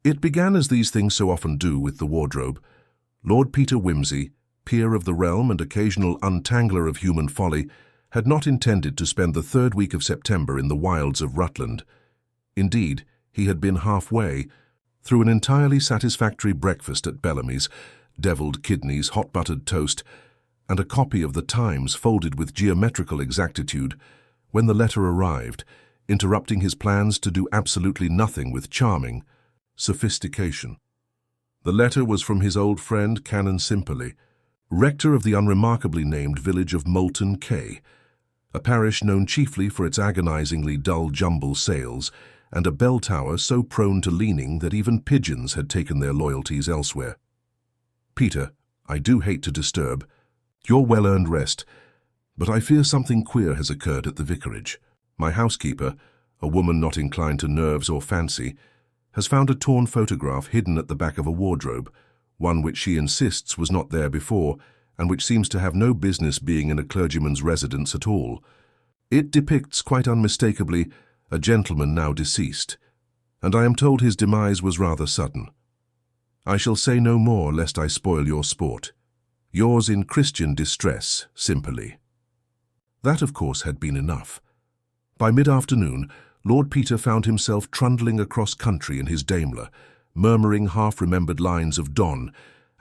It began as these things so often do with the wardrobe. Lord Peter Wimsey, peer of the realm and occasional untangler of human folly, had not intended to spend the third week of September in the wilds of Rutland. Indeed, he had been halfway, through an entirely satisfactory breakfast at Bellamy's, devilled kidneys, hot buttered toast, and a copy of the Times folded with geometrical exactitude, when the letter arrived, interrupting his plans to do absolutely nothing with charming sophistication. The letter was from his old friend Canon Simperley, rector of the unremarkably named village of Moulton Quay, a parish known chiefly for its agonizingly dull jumble sails and a bell tower so prone to leaning that even pigeons had taken their loyalties elsewhere. Peter, I do hate to disturb your well-earned rest, but I fear something queer has occurred at the vicarage. My housekeeper, a woman not inclined to nerves or fancy, has found a torn photograph hidden at the back of a wardrobe, one which she insists was not there before, and which seems to have no business being in a clergyman's residence at all. It depicts quite unmistakably a gentleman now deceased, and I am told his demise was rather sudden. I shall say no more lest I spoil your sport. Yours in Christian distress, Simperley. That, of course, had been enough. By mid-afternoon, Lord Peter found himself trundling across country in his Daimler, murmuring half-remembered lines of Don,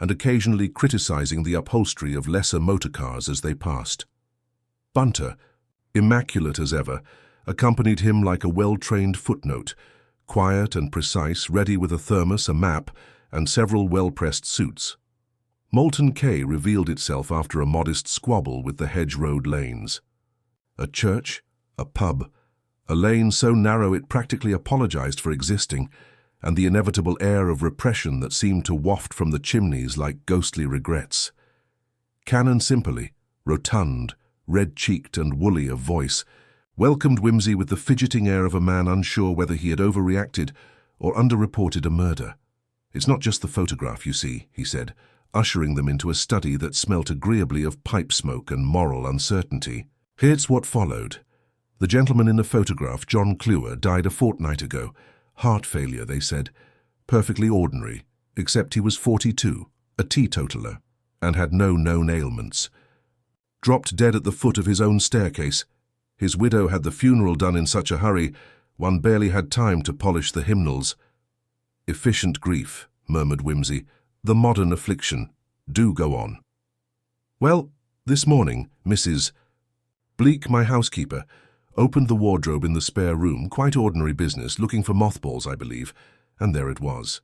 and occasionally criticizing the upholstery of lesser motor cars as they passed. Bunter, immaculate as ever, accompanied him like a well-trained footnote, quiet and precise, ready with a thermos, a map, and several well-pressed suits. Moulton Quay revealed itself after a modest squabble with the hedge-road lanes. A church, a pub, a lane so narrow it practically apologized for existing, and the inevitable air of repression that seemed to waft from the chimneys like ghostly regrets. Canon Simperley, rotund, red-cheeked and woolly of voice, welcomed Wimsey with the fidgeting air of a man unsure whether he had overreacted or underreported a murder. "It's not just the photograph, you see," he said, ushering them into a study that smelt agreeably of pipe smoke and moral uncertainty. "Here's what followed. The gentleman in the photograph, John Cluer, died a fortnight ago. Heart failure, they said. Perfectly ordinary, except he was 42, a teetotaler, and had no known ailments. Dropped dead at the foot of his own staircase. His widow had the funeral done in such a hurry, one barely had time to polish the hymnals." "Efficient grief," murmured Wimsey. "The modern affliction. Do go on." "Well, this morning, Mrs. Bleak, my housekeeper, opened the wardrobe in the spare room, quite ordinary business, looking for mothballs, I believe, and there it was,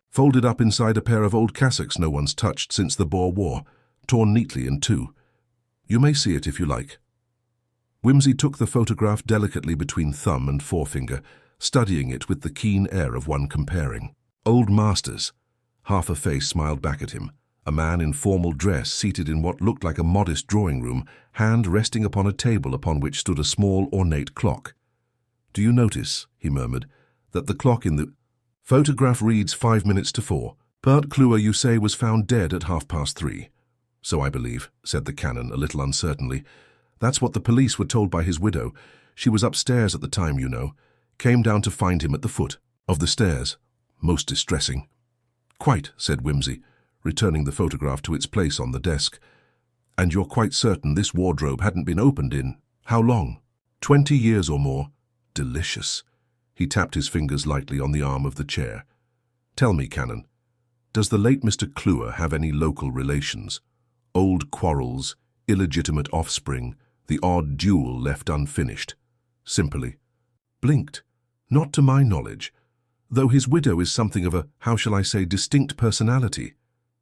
folded up inside a pair of old cassocks no one's touched since the Boer War, torn neatly in two. You may see it if you like." Wimsey took the photograph delicately between thumb and forefinger, studying it with the keen air of one comparing. Old masters. Half a face smiled back at him. A man in formal dress seated in what looked like a modest drawing-room, hand resting upon a table upon which stood a small ornate clock. "Do you notice," he murmured, "that the clock in the photograph reads 5 minutes to 4? Bert Cluer, you say, was found dead at 3:30. "So I believe," said the canon a little uncertainly. "That's what the police were told by his widow. She was upstairs at the time, you know. Came down to find him at the foot of the stairs. Most distressing." "Quite," said Wimsey, returning the photograph to its place on the desk. "And you're quite certain this wardrobe hadn't been opened in, how long? 20 years or more? Delicious." He tapped his fingers lightly on the arm of the chair. "Tell me, Canon, does the late Mr. Cluer have any local relations? Old quarrels, illegitimate offspring, the odd duel left unfinished?" Simperley blinked. "Not to my knowledge, though his widow is something of a, how shall I say, distinct personality.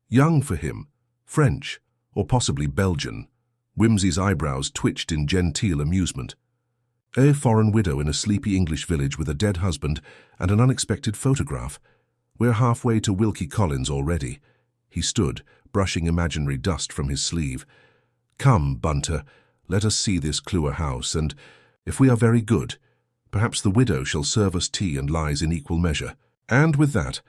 Young for him, French, or possibly Belgian." Wimsey's eyebrows twitched in genteel amusement. "A foreign widow in a sleepy English village with a dead husband and an unexpected photograph. We're halfway to Wilkie Collins already." He stood, brushing imaginary dust from his sleeve. "Come, Bunter, let us see this Cluer house, and, if we are very good, perhaps the widow shall serve us tea and lies in equal measure." And with that,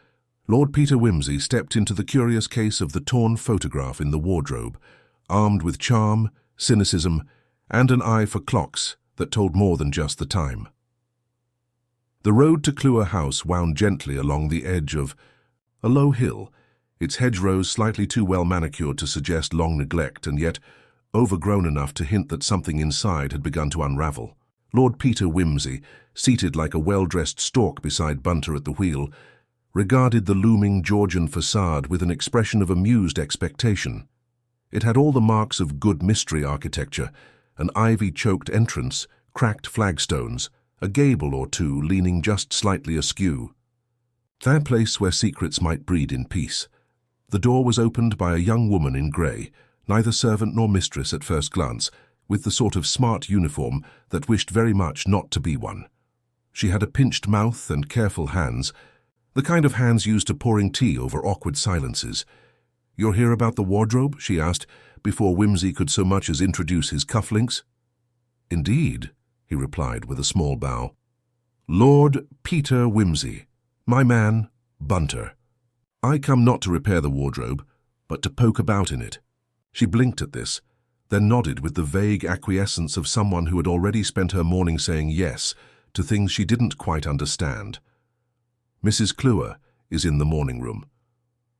Lord Peter Wimsey stepped into the curious case of the torn photograph in the wardrobe, armed with charm, cynicism, and an eye for clocks that told more than just the time. The road to Clua House wound gently along the edge of a low hill, its hedgerows slightly too well manicured to suggest long neglect and yet overgrown enough to hint that something inside had begun to unravel. Lord Peter Wimsey, seated like a well-dressed stork beside Bunter at the wheel, regarded the looming Georgian facade with an expression of amused expectation. It had all the marks of good mystery architecture, an ivy-choked entrance, cracked flagstones, a gable or two leaning just slightly askew. Their place where secrets might breed in peace. The door was opened by a young woman in grey, neither servant nor mistress at first glance, with the sort of smart uniform that wished very much not to be one. She had a pinched mouth and careful hands, the kind of hands used to pouring tea over awkward silences. "You're here about the wardrobe?" she asked, before Wimsey could so much as introduce his cufflinks. "Indeed," he replied with a small bow. "Lord Peter Wimsey, my man, Bunter. I come not to repair the wardrobe, but to poke about in it." She blinked at this, then nodded with the vague acquiescence of someone who had already spent her morning saying yes to things she didn't quite understand. "Mrs. Clua is in the morning room."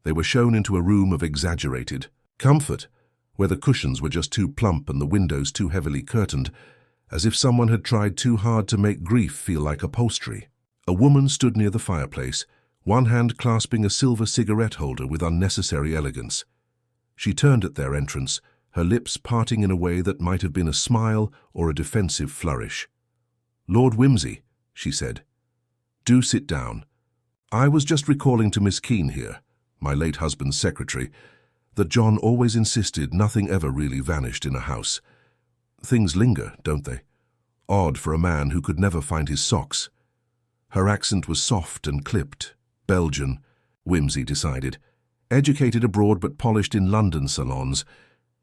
They were shown into a room of exaggerated comfort, where the cushions were just too plump and the windows too heavily curtained, as if someone had tried too hard to make grief feel like upholstery. A woman stood near the fireplace, one hand clasping a silver cigarette holder with unnecessary elegance. She turned at their entrance, her lips parting in a way that might have been a smile or a defensive flourish. "Lord Wimsey," she said, "do sit down. I was just recalling to Miss Keene here, my late husband's secretary, that John always insisted nothing ever really vanished in a house. Things linger, don't they? Odd for a man who could never find his socks." Her accent was soft and clipped, Belgian, Wimsey decided. Educated abroad but polished in London salons,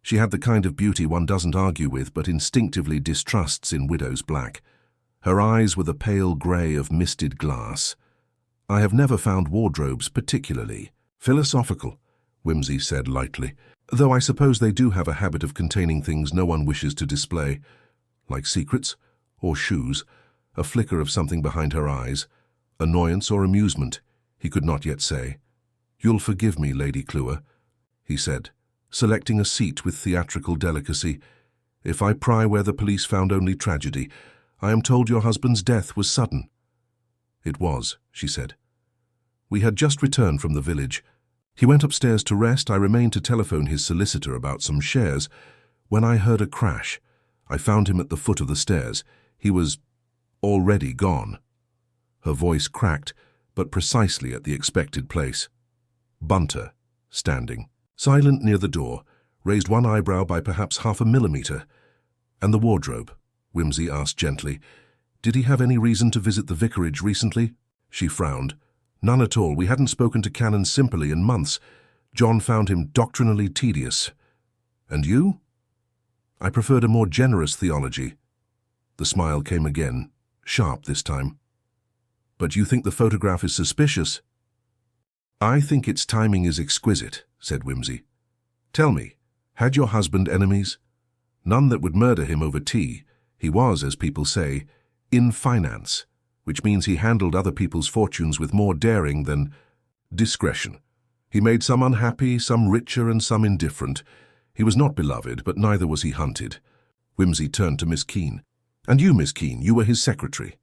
she had the kind of beauty one doesn't argue with but instinctively distrusts in widow's black. Her eyes were the pale grey of misted glass. "I have never found wardrobes particularly philosophical," Wimsey said lightly, "though I suppose they do have a habit of containing things no one wishes to display, like secrets or shoes." A flicker of something behind her eyes, annoyance or amusement, he could not yet say. "You'll forgive me, Lady Clua," he said, selecting a seat with theatrical delicacy. "If I pry where the police found only tragedy, I am told your husband's death was sudden." "It was," she said. "We had just returned from the village. He went upstairs to rest. I remained to telephone his solicitor about some shares. When I heard a crash, I found him at the foot of the stairs. He was already gone." Her voice cracked, but precisely at the expected place. Bunter, standing, silent near the door, raised one eyebrow by perhaps 1/2 millimeter. "And the wardrobe?" Wimsey asked gently. "Did he have any reason to visit the vicarage recently?" She frowned. "None at all. We hadn't spoken to Canon Simperley in months. John found him doctrinally tedious." "And you?" "I preferred a more generous theology." The smile came again, sharp this time. "But you think the photograph is suspicious?" "I think its timing is exquisite," said Wimsey. "Tell me, had your husband enemies?" "None that would murder him over tea. He was, as people say, in finance, which means he handled other people's fortunes with more daring than discretion. He made some unhappy, some richer, and some indifferent. He was not beloved, but neither was he hunted." Wimsey turned to Miss Keene. "And you, Miss Keene, you were his secretary."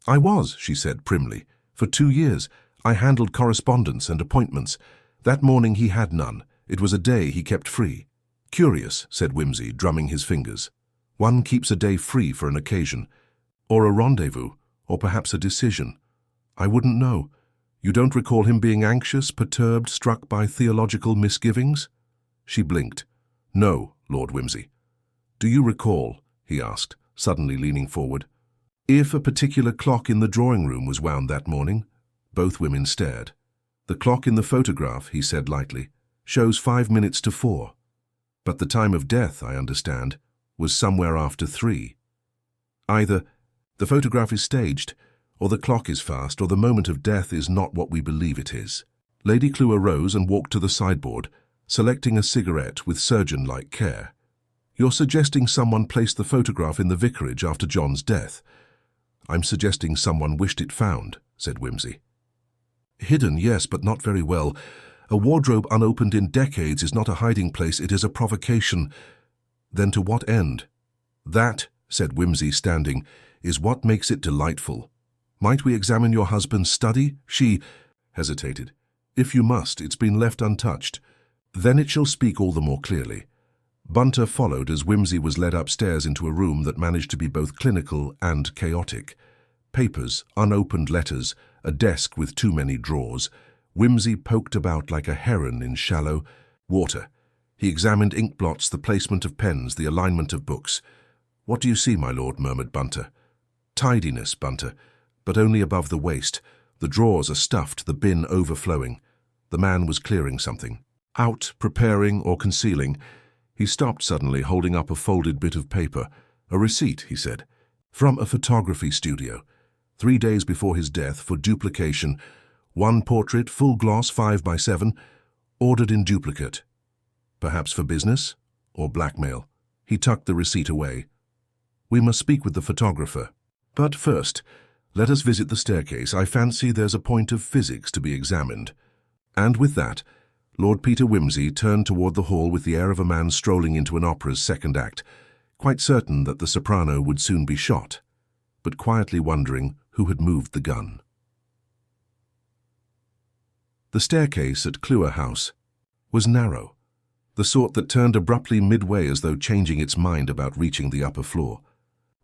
"I was," she said primly. "For 2 years. I handled correspondence and appointments. That morning he had none. It was a day he kept free." "Curious," said Wimsey, drumming his fingers. "One keeps a day free for an occasion, or a rendezvous, or perhaps a decision. I wouldn't know. You don't recall him being anxious, perturbed, struck by theological misgivings?" She blinked. "No, Lord Wimsey." "Do you recall," he asked, suddenly leaning forward, "if a particular clock in the drawing-room was wound that morning?" Both women stared. "The clock in the photograph," he said lightly, "shows 5 minutes to 4. But the time of death, I understand, was somewhere after 3. Either the photograph is staged, or the clock is fast, or the moment of death is not what we believe it is." Lady Clua rose and walked to the sideboard, selecting a cigarette with surgeon-like care. "You're suggesting someone placed the photograph in the vicarage after John's death. I'm suggesting someone wished it found, said Whimsy. Hidden, yes, but not very well. A wardrobe unopened in decades is not a hiding place, it is a provocation. Then to what end? That, said Whimsy, standing, is what makes it delightful. Might we examine your husband's study? She hesitated. If you must, it's been left untouched. Then it shall speak all the more clearly. Bunter followed as Whimsy was led upstairs into a room that managed to be both clinical and chaotic. Papers, unopened letters, a desk with too many drawers. Whimsy poked about like a heron in shallow water. He examined ink blots, the placement of pens, the alignment of books. What do you see, my lord? Murmured Bunter. Tidiness, Bunter, but only above the waist. The drawers are stuffed, the bin overflowing. The man was clearing something. Out, preparing or concealing. He stopped suddenly, holding up a folded bit of paper. A receipt, he said. From a photography studio. 3 days before his death, for duplication. 1 portrait, full gloss, 5 by 7, ordered in duplicate. Perhaps for business or blackmail. He tucked the receipt away. We must speak with the photographer. But first, let us visit the staircase. I fancy there's a point of physics to be examined. And with that, Lord Peter Wimsey turned toward the hall with the air of a man strolling into an opera's second act, quite certain that the soprano would soon be shot, but quietly wondering who had moved the gun. The staircase at Cluer House was narrow, the sort that turned abruptly midway as though changing its mind about reaching the upper floor.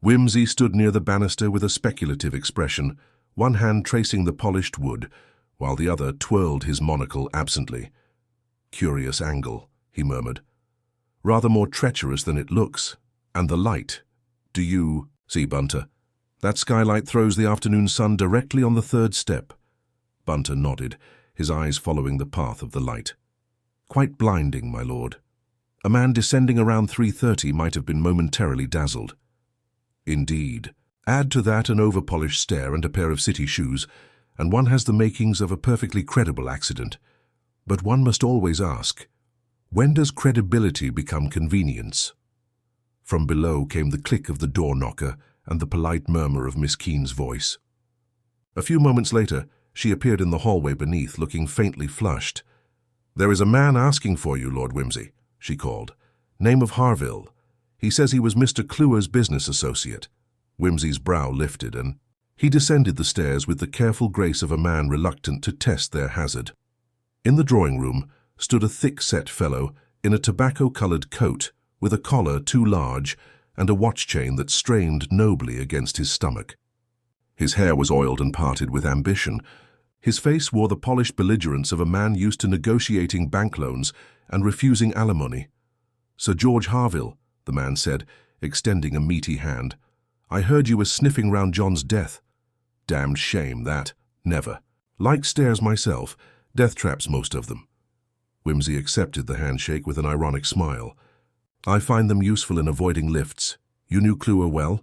Wimsey stood near the banister with a speculative expression, one hand tracing the polished wood, while the other twirled his monocle absently. Curious angle, he murmured. Rather more treacherous than it looks. And the light. Do you see, Bunter? That skylight throws the afternoon sun directly on the 3rd step. Bunter nodded, his eyes following the path of the light. Quite blinding, my lord. A man descending around 3:30 might have been momentarily dazzled. Indeed. Add to that an over-polished stair and a pair of city shoes, and one has the makings of a perfectly credible accident. But one must always ask, when does credibility become convenience? From below came the click of the door knocker and the polite murmur of Miss Keene's voice. A few moments later, she appeared in the hallway beneath, looking faintly flushed. There is a man asking for you, Lord Wimsey, she called. Name of Harville. He says he was Mr. Cluer's business associate. Wimsey's brow lifted, and he descended the stairs with the careful grace of a man reluctant to test their hazard. In the drawing-room stood a thick-set fellow in a tobacco-coloured coat with a collar too large and a watch-chain that strained nobly against his stomach. His hair was oiled and parted with ambition. His face wore the polished belligerence of a man used to negotiating bank loans and refusing alimony. Sir George Harville, the man said, extending a meaty hand. I heard you were sniffing round John's death. Damned shame, that. Never. Like stairs myself. Death traps, most of them. Wimsey accepted the handshake with an ironic smile. I find them useful in avoiding lifts. You knew Cluer well?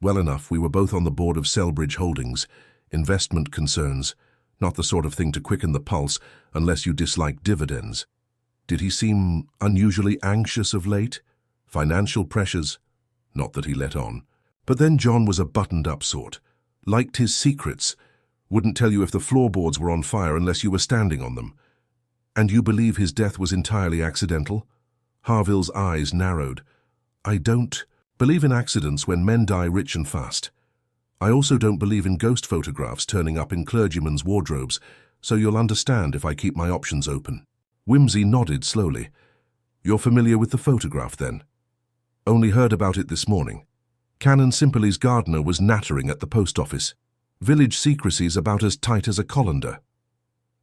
Well enough. We were both on the board of Selbridge Holdings. Investment concerns. Not the sort of thing to quicken the pulse unless you dislike dividends. Did he seem unusually anxious of late? Financial pressures? Not that he let on. But then John was a buttoned-up sort. Liked his secrets. Wouldn't tell you if the floorboards were on fire unless you were standing on them. And you believe his death was entirely accidental? Harville's eyes narrowed. I don't believe in accidents when men die rich and fast. I also don't believe in ghost photographs turning up in clergymen's wardrobes, so you'll understand if I keep my options open. Wimsey nodded slowly. You're familiar with the photograph, then? Only heard about it this morning. Canon Simperley's gardener was nattering at the post office. Village secrecy's about as tight as a colander.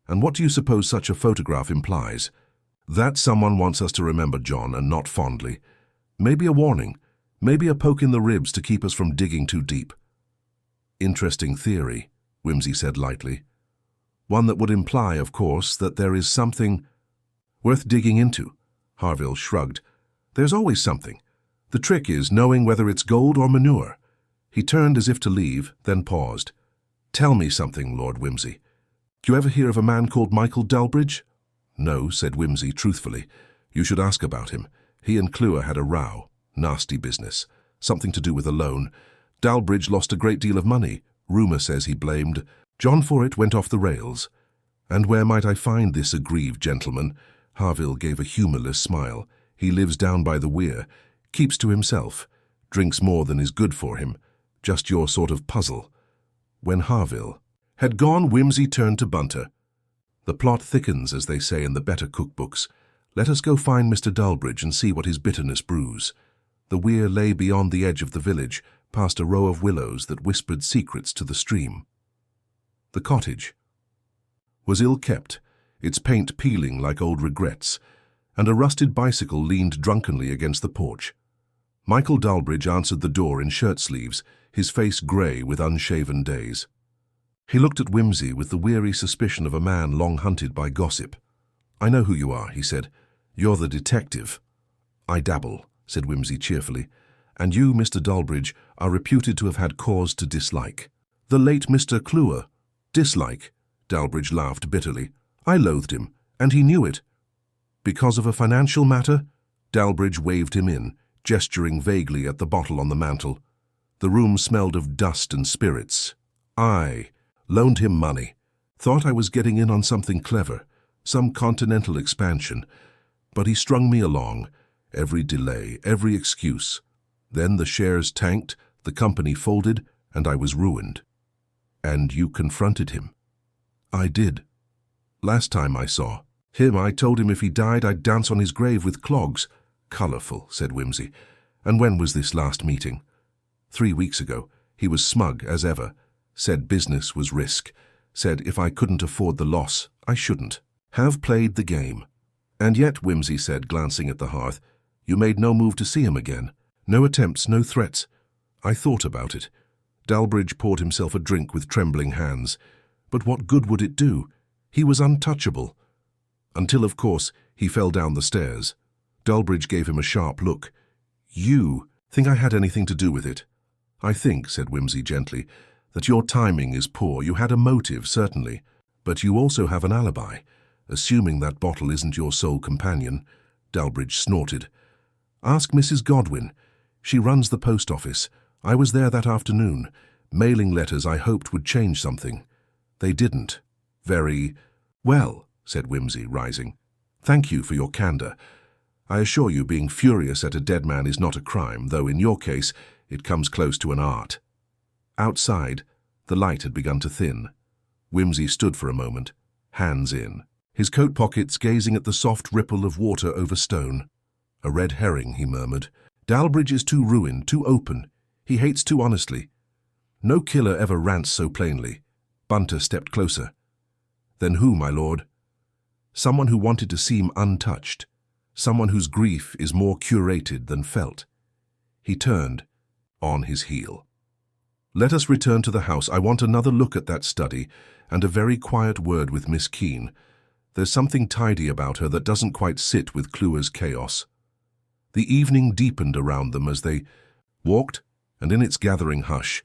And what do you suppose such a photograph implies? That someone wants us to remember John, and not fondly. Maybe a warning, maybe a poke in the ribs to keep us from digging too deep. Interesting theory, Wimsey said lightly. One that would imply, of course, that there is something worth digging into. Harville shrugged. There's always something. The trick is knowing whether it's gold or manure. He turned as if to leave, then paused. Tell me something, Lord Wimsey. Do you ever hear of a man called Michael Delbridge? No, said Wimsey truthfully. You should ask about him. He and Cluer had a row. Nasty business. Something to do with a loan. Dalbridge lost a great deal of money. Rumour says he blamed John for it. Went off the rails. And where might I find this aggrieved gentleman? Harville gave a humourless smile. He lives down by the weir, keeps to himself, drinks more than is good for him. Just your sort of puzzle. When Harville had gone, Wimsey turned to Bunter. The plot thickens, as they say in the better cookbooks. Let us go find Mr. Dalbridge and see what his bitterness brews. The weir lay beyond the edge of the village, past a row of willows that whispered secrets to the stream. The cottage was ill kept, its paint peeling like old regrets, and a rusted bicycle leaned drunkenly against the porch. Michael Dalbridge answered the door in shirt-sleeves, his face grey with unshaven days. He looked at Wimsey with the weary suspicion of a man long hunted by gossip. "I know who you are," he said. "You're the detective." "I dabble," said Wimsey cheerfully. "And you, Mr. Dalbridge, are reputed to have had cause to dislike." "The late Mr. Cluer." "Dislike?" Dalbridge laughed bitterly. "I loathed him, and he knew it." "Because of a financial matter?" Dalbridge waved him in, gesturing vaguely at the bottle on the mantel. The room smelled of dust and spirits. "I loaned him money. Thought I was getting in on something clever, some continental expansion. But he strung me along, every delay, every excuse. Then the shares tanked, the company folded, and I was ruined." "And you confronted him?" "I did. Last time I saw him, I told him if he died I'd dance on his grave with clogs." "Colourful," said Wimsey. "And when was this last meeting?" 3 weeks ago. He was smug as ever. Said business was risk. Said if I couldn't afford the loss, I shouldn't have played the game." "And yet," Wimsey said, glancing at the hearth, "you made no move to see him again. No attempts, no threats." "I thought about it." Dalbridge poured himself a drink with trembling hands. But what good would it do? He was untouchable. Until, of course, he fell down the stairs. Dalbridge gave him a sharp look. "You think I had anything to do with it?" "I think," said Wimsey gently, "that your timing is poor. You had a motive, certainly, but you also have an alibi, assuming that bottle isn't your sole companion." Dalbridge snorted. "Ask Mrs. Godwin. She runs the post office. I was there that afternoon. Mailing letters I hoped would change something. They didn't." "Very well," said Wimsey, rising. "Thank you for your candour. I assure you being furious at a dead man is not a crime, though in your case it comes close to an art." Outside, the light had begun to thin. Wimsey stood for a moment, hands in, his coat pockets gazing at the soft ripple of water over stone. "A red herring," he murmured. "Dalbridge is too ruined, too open. He hates too honestly. No killer ever rants so plainly." Bunter stepped closer. "Then who, my lord?" "Someone who wanted to seem untouched. Someone whose grief is more curated than felt." He turned, on his heel. "Let us return to the house. I want another look at that study, and a very quiet word with Miss Keene. There's something tidy about her that doesn't quite sit with Cluer's chaos." The evening deepened around them as they walked, and in its gathering hush,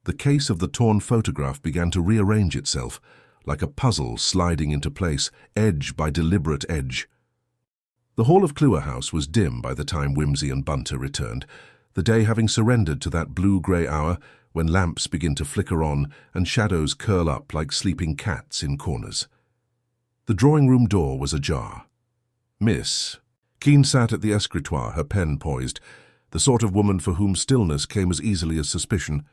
the case of the torn photograph began to rearrange itself, like a puzzle sliding into place, edge by deliberate edge. The hall of Cluer House was dim by the time Wimsey and Bunter returned, the day having surrendered to that blue-grey hour when lamps begin to flicker on and shadows curl up like sleeping cats in corners. The drawing-room door was ajar. Miss Keene sat at the escritoire, her pen poised, the sort of woman for whom stillness came as easily as suspicion.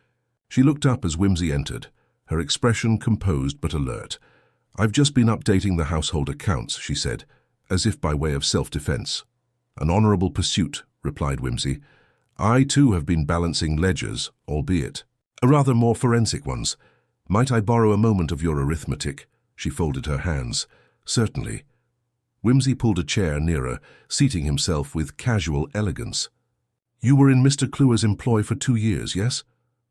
She looked up as Wimsey entered, her expression composed but alert. "I've just been updating the household accounts," she said, as if by way of self-defense. "An honourable pursuit," replied Wimsey. "I, too, have been balancing ledgers, albeit rather more forensic ones. Might I borrow a moment of your arithmetic?" She folded her hands. "Certainly." Wimsey pulled a chair nearer, seating himself with casual elegance. "You were in Mr. Cluer's employ for 2 years, yes?"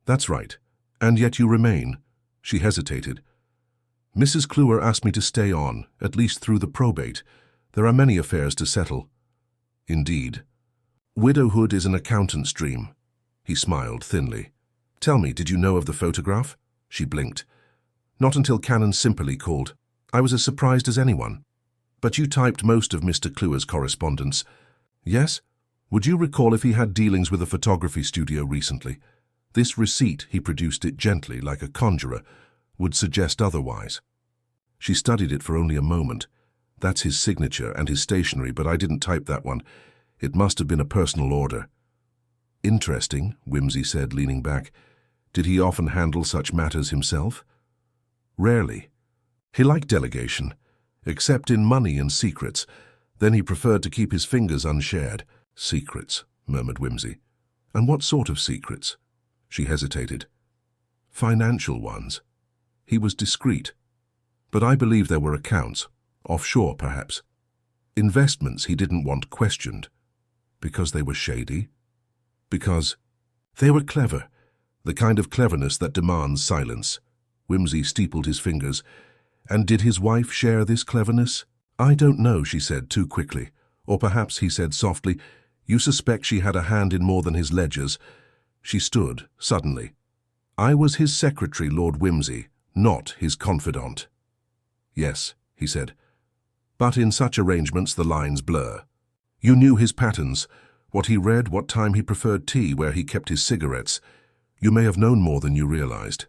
"That's right. And yet you remain." She hesitated. "Mrs. Cluer asked me to stay on, at least through the probate. There are many affairs to settle." "Indeed. Widowhood is an accountant's dream." He smiled thinly. "Tell me, did you know of the photograph?" She blinked. "Not until Canon Simperley called. I was as surprised as anyone." "But you typed most of Mr. Cluer's correspondence." "Yes? Would you recall if he had dealings with a photography studio recently?" This receipt, he produced it gently, like a conjurer, would suggest otherwise. She studied it for only a moment. That's his signature and his stationery, but I didn't type that one. It must have been a personal order. Interesting, Wimsey said, leaning back. Did he often handle such matters himself? Rarely. He liked delegation, except in money and secrets. Then he preferred to keep his fingers unshared. Secrets, murmured Wimsey. And what sort of secrets? She hesitated. Financial ones. He was discreet. But I believe there were accounts, offshore perhaps. Investments he didn't want questioned. Because they were shady? Because they were clever, the kind of cleverness that demands silence. Wimsey steepled his fingers. And did his wife share this cleverness? I don't know, she said too quickly. Or perhaps he said softly, you suspect she had a hand in more than his ledgers. She stood, suddenly. I was his secretary, Lord Wimsey, not his confidant. Yes, he said. But in such arrangements the lines blur. You knew his patterns, what he read, what time he preferred tea, where he kept his cigarettes. You may have known more than you realized.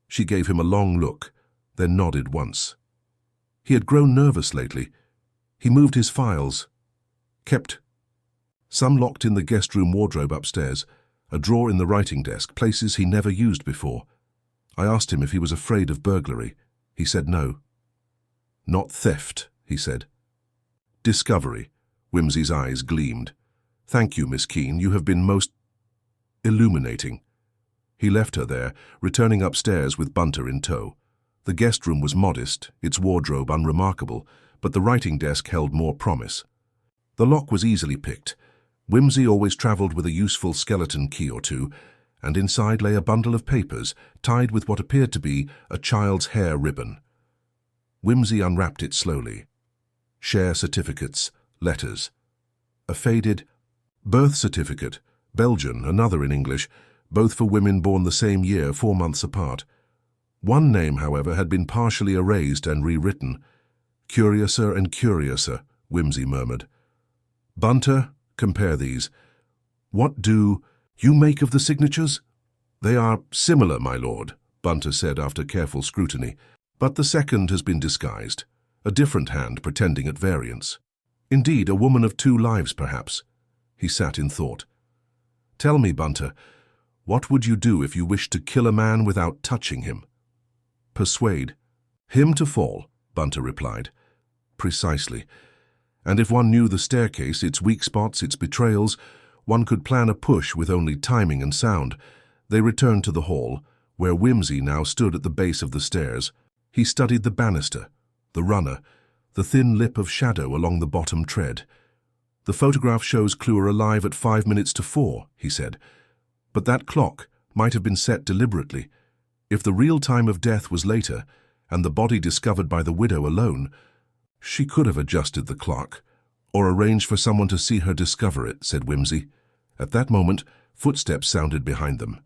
She gave him a long look, then nodded once. He had grown nervous lately. He moved his files. Kept some locked in the guest room wardrobe upstairs, a drawer in the writing desk, places he never used before. I asked him if he was afraid of burglary. He said no. Not theft, he said. Discovery. Wimsey's eyes gleamed. Thank you, Miss Keene. You have been most illuminating. He left her there, returning upstairs with Bunter in tow. The guest room was modest, its wardrobe unremarkable, but the writing desk held more promise. The lock was easily picked. Wimsey always travelled with a useful skeleton key or two, and inside lay a bundle of papers tied with what appeared to be a child's hair ribbon. Wimsey unwrapped it slowly. Share certificates, letters. A faded birth certificate, Belgian, another in English, both for women born the same year, 4 months apart. One name, however, had been partially erased and rewritten. Curiouser and curiouser, Wimsey murmured. Bunter, compare these. What do you make of the signatures? They are similar, my lord, Bunter said after careful scrutiny, but the second has been disguised, a different hand pretending at variance. Indeed, a woman of 2 lives, perhaps. He sat in thought. Tell me, Bunter, what would you do if you wished to kill a man without touching him? Persuade him to fall, Bunter replied. Precisely. And if one knew the staircase, its weak spots, its betrayals, one could plan a push with only timing and sound. They returned to the hall, where Wimsey now stood at the base of the stairs. He studied the banister, the runner, the thin lip of shadow along the bottom tread. The photograph shows Clue alive at 5 minutes to 4, he said. But that clock might have been set deliberately. If the real time of death was later, and the body discovered by the widow alone, she could have adjusted the clock, or arranged for someone to see her discover it, said Wimsey. At that moment, footsteps sounded behind them.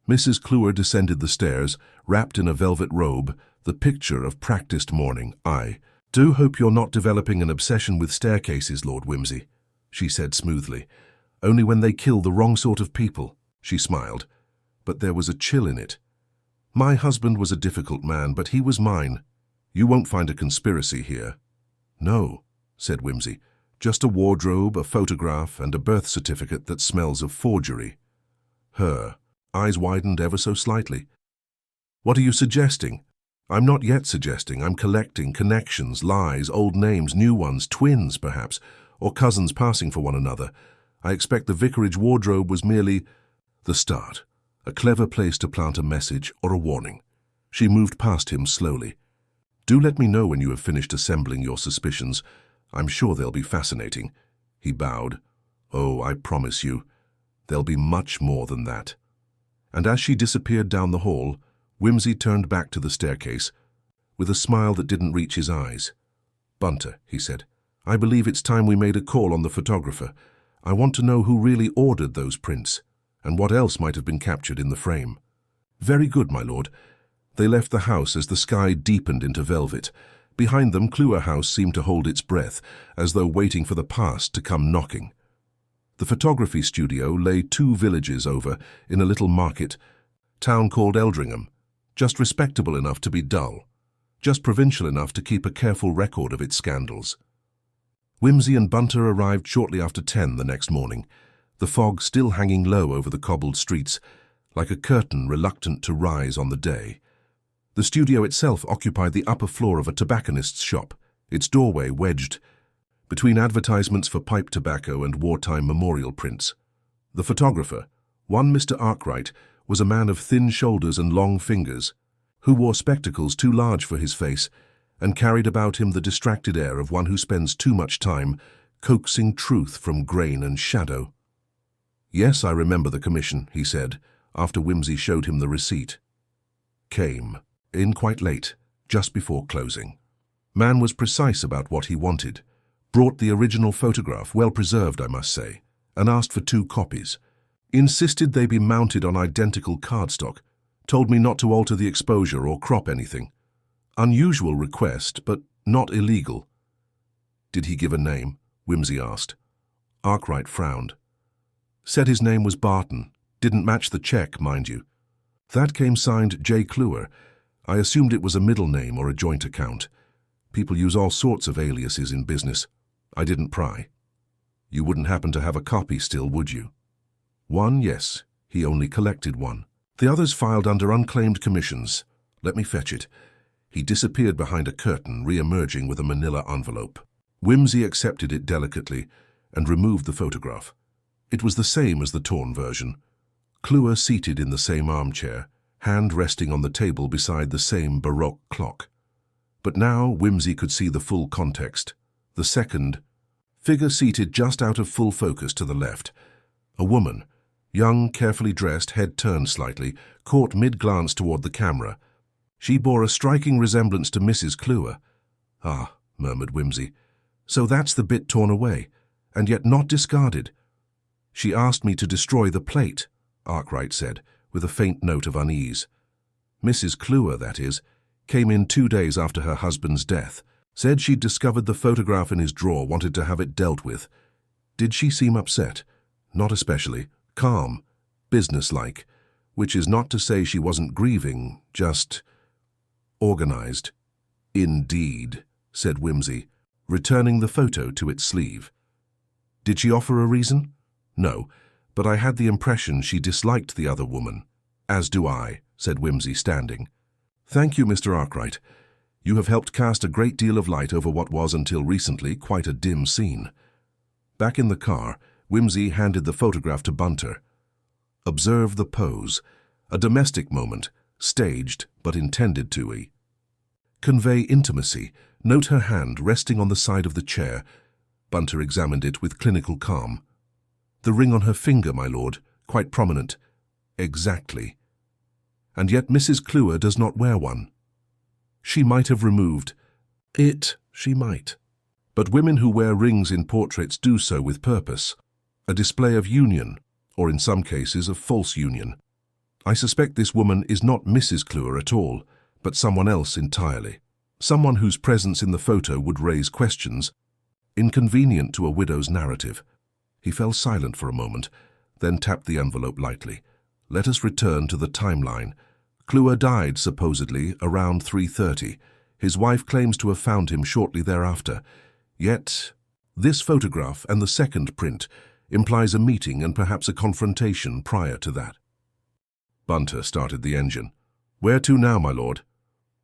Mrs. Clue descended the stairs, wrapped in a velvet robe, the picture of practiced mourning. I do hope you're not developing an obsession with staircases, Lord Wimsey, she said smoothly. Only when they kill the wrong sort of people, she smiled. But there was a chill in it. My husband was a difficult man, but he was mine. You won't find a conspiracy here. No, said Wimsey. Just a wardrobe, a photograph, and a birth certificate that smells of forgery. Her eyes widened ever so slightly. What are you suggesting? I'm not yet suggesting. I'm collecting connections, lies, old names, new ones, twins, perhaps, or cousins passing for one another. I expect the vicarage wardrobe was merely the start, a clever place to plant a message or a warning. She moved past him slowly. Do let me know when you have finished assembling your suspicions. I'm sure they'll be fascinating. He bowed. Oh, I promise you, there'll be much more than that. And as she disappeared down the hall, Wimsey turned back to the staircase, with a smile that didn't reach his eyes. Bunter, he said, I believe it's time we made a call on the photographer. I want to know who really ordered those prints, and what else might have been captured in the frame. Very good, my lord. They left the house as the sky deepened into velvet. Behind them, Clue House seemed to hold its breath, as though waiting for the past to come knocking. The photography studio lay 2 villages over, in a little market, Town called Eldringham. Just respectable enough to be dull. Just provincial enough to keep a careful record of its scandals. Whimsy and Bunter arrived shortly after 10 the next morning, the fog still hanging low over the cobbled streets, like a curtain reluctant to rise on the day. The studio itself occupied the upper floor of a tobacconist's shop, its doorway wedged between advertisements for pipe tobacco and wartime memorial prints. The photographer, one Mr. Arkwright, was a man of thin shoulders and long fingers, who wore spectacles too large for his face and carried about him the distracted air of one who spends too much time coaxing truth from grain and shadow. "Yes, I remember the commission," he said, after Whimsy showed him the receipt. Came, in quite late, just before closing. Man was precise about what he wanted, brought the original photograph, well preserved I must say, and asked for 2 copies. Insisted they be mounted on identical cardstock, told me not to alter the exposure or crop anything. Unusual request, but not illegal. Did he give a name? Whimsy asked. Arkwright frowned. Said his name was Barton. Didn't match the check, mind you. That came signed J. Kluwer. I assumed it was a middle name or a joint account. People use all sorts of aliases in business. I didn't pry. You wouldn't happen to have a copy still, would you? One, yes. He only collected one. The others filed under unclaimed commissions. Let me fetch it. He disappeared behind a curtain, re-emerging with a manila envelope. Whimsy accepted it delicately and removed the photograph. It was the same as the torn version. Kluwer seated in the same armchair, hand resting on the table beside the same Baroque clock. But now Whimsy could see the full context. The second figure seated just out of full focus to the left. A woman, young, carefully dressed, head turned slightly, caught mid-glance toward the camera. She bore a striking resemblance to Mrs. Kluwer. "Ah," murmured Whimsy, "so that's the bit torn away, and yet not discarded." "She asked me to destroy the plate," Arkwright said, with a faint note of unease. "Mrs. Kluwer, that is, came in 2 days after her husband's death. Said she'd discovered the photograph in his drawer, wanted to have it dealt with. Did she seem upset? Not especially. Calm. Businesslike. Which is not to say she wasn't grieving, just organized." "Indeed," said Whimsy, returning the photo to its sleeve. "Did she offer a reason?" "No, but I had the impression she disliked the other woman." "As do I," said Whimsy, standing. "Thank you, Mr. Arkwright. You have helped cast a great deal of light over what was, until recently, quite a dim scene." Back in the car, Whimsy handed the photograph to Bunter. "Observe the pose. A domestic moment, staged but intended to convey intimacy. Note her hand resting on the side of the chair." Bunter examined it with clinical calm. "The ring on her finger, my lord, quite prominent." "Exactly. And yet Mrs. Kluwer does not wear one." "She might have removed it, she might. But women who wear rings in portraits do so with purpose. A display of union, or in some cases of false union. I suspect this woman is not Mrs. Kluwer at all, but someone else entirely. Someone whose presence in the photo would raise questions, inconvenient to a widow's narrative." He fell silent for a moment, then tapped the envelope lightly. "Let us return to the timeline. Kluwer died, supposedly, around 3:30. His wife claims to have found him shortly thereafter. Yet, this photograph and the second print implies a meeting and perhaps a confrontation prior to that." Bunter started the engine. "Where to now, my lord?"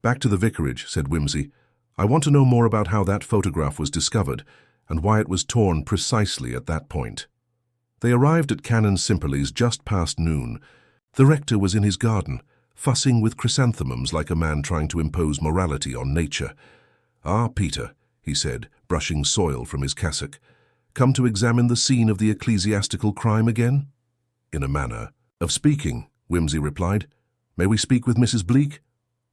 "Back to the vicarage," said Whimsy. "I want to know more about how that photograph was discovered and why it was torn precisely at that point." They arrived at Canon Simperley's just past noon. The rector was in his garden, fussing with chrysanthemums like a man trying to impose morality on nature. "Ah, Peter," he said, brushing soil from his cassock. "Come to examine the scene of the ecclesiastical crime again?" "In a manner of speaking," Whimsy replied. "May we speak with Mrs. Bleak?"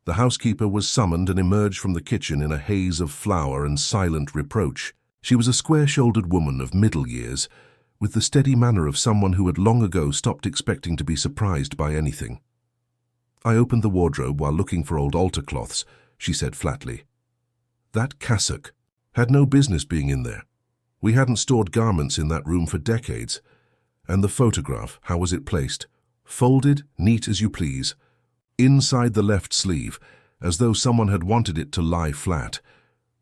The housekeeper was summoned and emerged from the kitchen in a haze of flour and silent reproach. She was a square-shouldered woman of middle years, with the steady manner of someone who had long ago stopped expecting to be surprised by anything. "I opened the wardrobe while looking for old altar cloths," she said flatly. "That cassock had no business being in there. We hadn't stored garments in that room for decades. And the photograph, how was it placed? folded, neat as you please, inside the left sleeve, as though someone had wanted it to lie flat.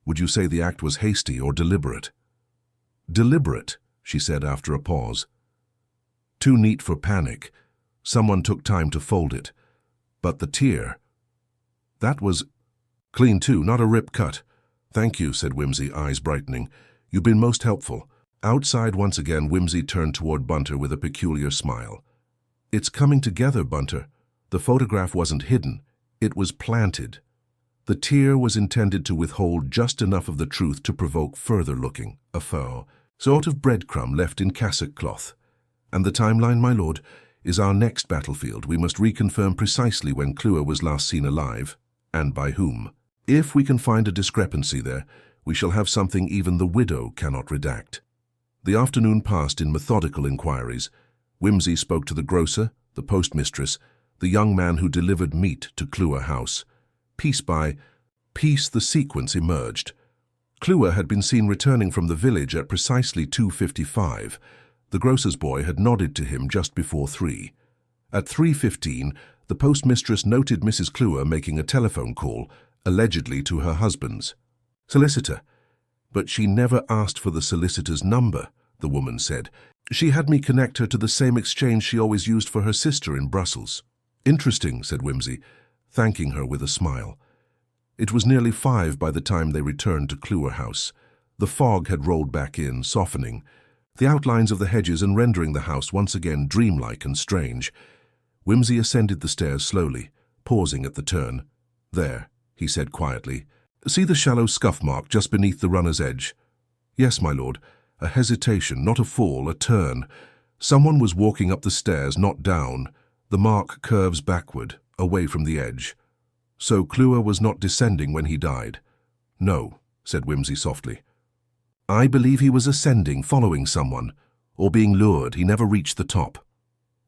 Would you say the act was hasty or deliberate? Deliberate, she said after a pause. Too neat for panic. Someone took time to fold it. But the tear... That was clean too, not a rip cut. Thank you, said Whimsy, eyes brightening. You've been most helpful. Outside once again, Whimsy turned toward Bunter with a peculiar smile. It's coming together, Bunter. The photograph wasn't hidden. It was planted. The tear was intended to withhold just enough of the truth to provoke further looking, a faux, sort of breadcrumb left in cassock cloth. And the timeline, my lord, is our next battlefield. We must reconfirm precisely when Clua was last seen alive, and by whom. If we can find a discrepancy there, we shall have something even the widow cannot redact. The afternoon passed in methodical inquiries. Whimsy spoke to the grocer, the postmistress, the young man who delivered meat to Clua House. Piece by piece the sequence emerged. Clua had been seen returning from the village at precisely 2:55. The grocer's boy had nodded to him just before 3. At 3:15, the postmistress noted Mrs. Clua making a telephone call, allegedly to her husband's solicitor. But she never asked for the solicitor's number, the woman said. She had me connect her to the same exchange she always used for her sister in Brussels. Interesting, said Whimsy, thanking her with a smile. It was nearly 5 by the time they returned to Clua House. The fog had rolled back in, softening the outlines of the hedges and rendering the house once again dreamlike and strange. Whimsy ascended the stairs slowly, pausing at the turn. There, he said quietly. See the shallow scuff mark just beneath the runner's edge? Yes, my lord. A hesitation, not a fall, a turn. Someone was walking up the stairs, not down. The mark curves backward, away from the edge. So Clua was not descending when he died? No, said Whimsy softly. I believe he was ascending, following someone, or being lured. He never reached the top.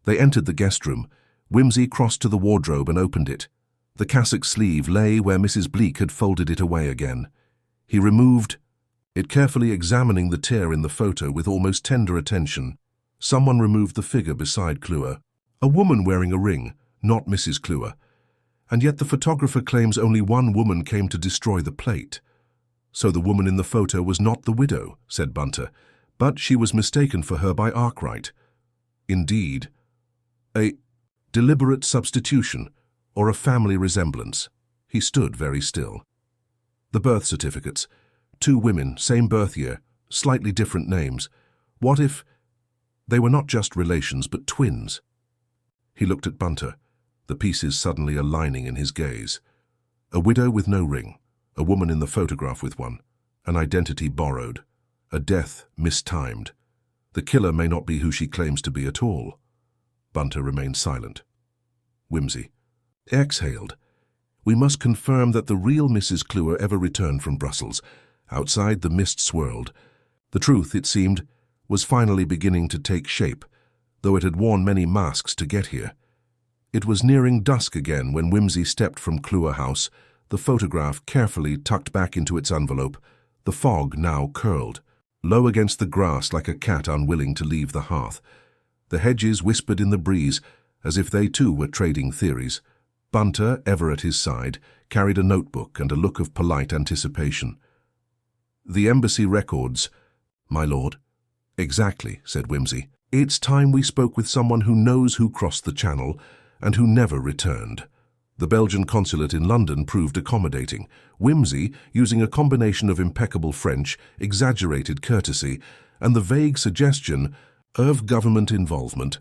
They entered the guest room. Whimsy crossed to the wardrobe and opened it. The cassock sleeve lay where Mrs. Bleak had folded it away again. He removed it, carefully examining the tear in the photo with almost tender attention. Someone removed the figure beside Clua. A woman wearing a ring, not Mrs. Clua. And yet the photographer claims only one woman came to destroy the plate. So the woman in the photo was not the widow, said Bunter, but she was mistaken for her by Arkwright. Indeed, a deliberate substitution, or a family resemblance. He stood very still. The birth certificates. 2 women, same birth year, slightly different names. What if they were not just relations, but twins? He looked at Bunter, the pieces suddenly aligning in his gaze. A widow with no ring, a woman in the photograph with one, an identity borrowed, a death mistimed. The killer may not be who she claims to be at all. Bunter remained silent. Whimsy exhaled. We must confirm that the real Mrs. Clua ever returned from Brussels. Outside, the mist swirled. The truth, it seemed, was finally beginning to take shape, though it had worn many masks to get here. It was nearing dusk again when Whimsy stepped from Clua House, the photograph carefully tucked back into its envelope, the fog now curled, low against the grass like a cat unwilling to leave the hearth. The hedges whispered in the breeze, as if they too were trading theories. Bunter, ever at his side, carried a notebook and a look of polite anticipation. The embassy records, my lord. Exactly, said Whimsy. It's time we spoke with someone who knows who crossed the Channel and who never returned. The Belgian consulate in London proved accommodating. Whimsy, using a combination of impeccable French, exaggerated courtesy, and the vague suggestion of government involvement,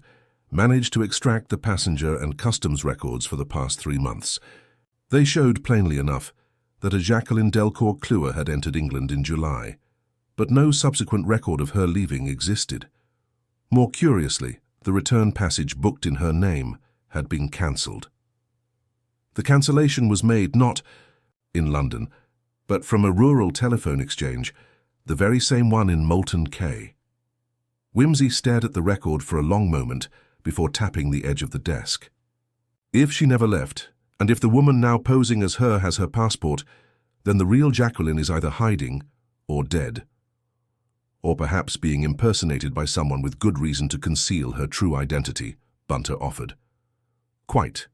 managed to extract the passenger and customs records for the past 3 months. They showed plainly enough that a Jacqueline Delcourt Clua had entered England in July, but no subsequent record of her leaving existed. More curiously, the return passage booked in her name had been cancelled. The cancellation was made not in London, but from a rural telephone exchange, the very same one in Moulton Quay. Whimsy stared at the record for a long moment before tapping the edge of the desk. If she never left, and if the woman now posing as her has her passport, then the real Jacqueline is either hiding or dead. Or perhaps being impersonated by someone with good reason to conceal her true identity, Bunter offered. "Quite,"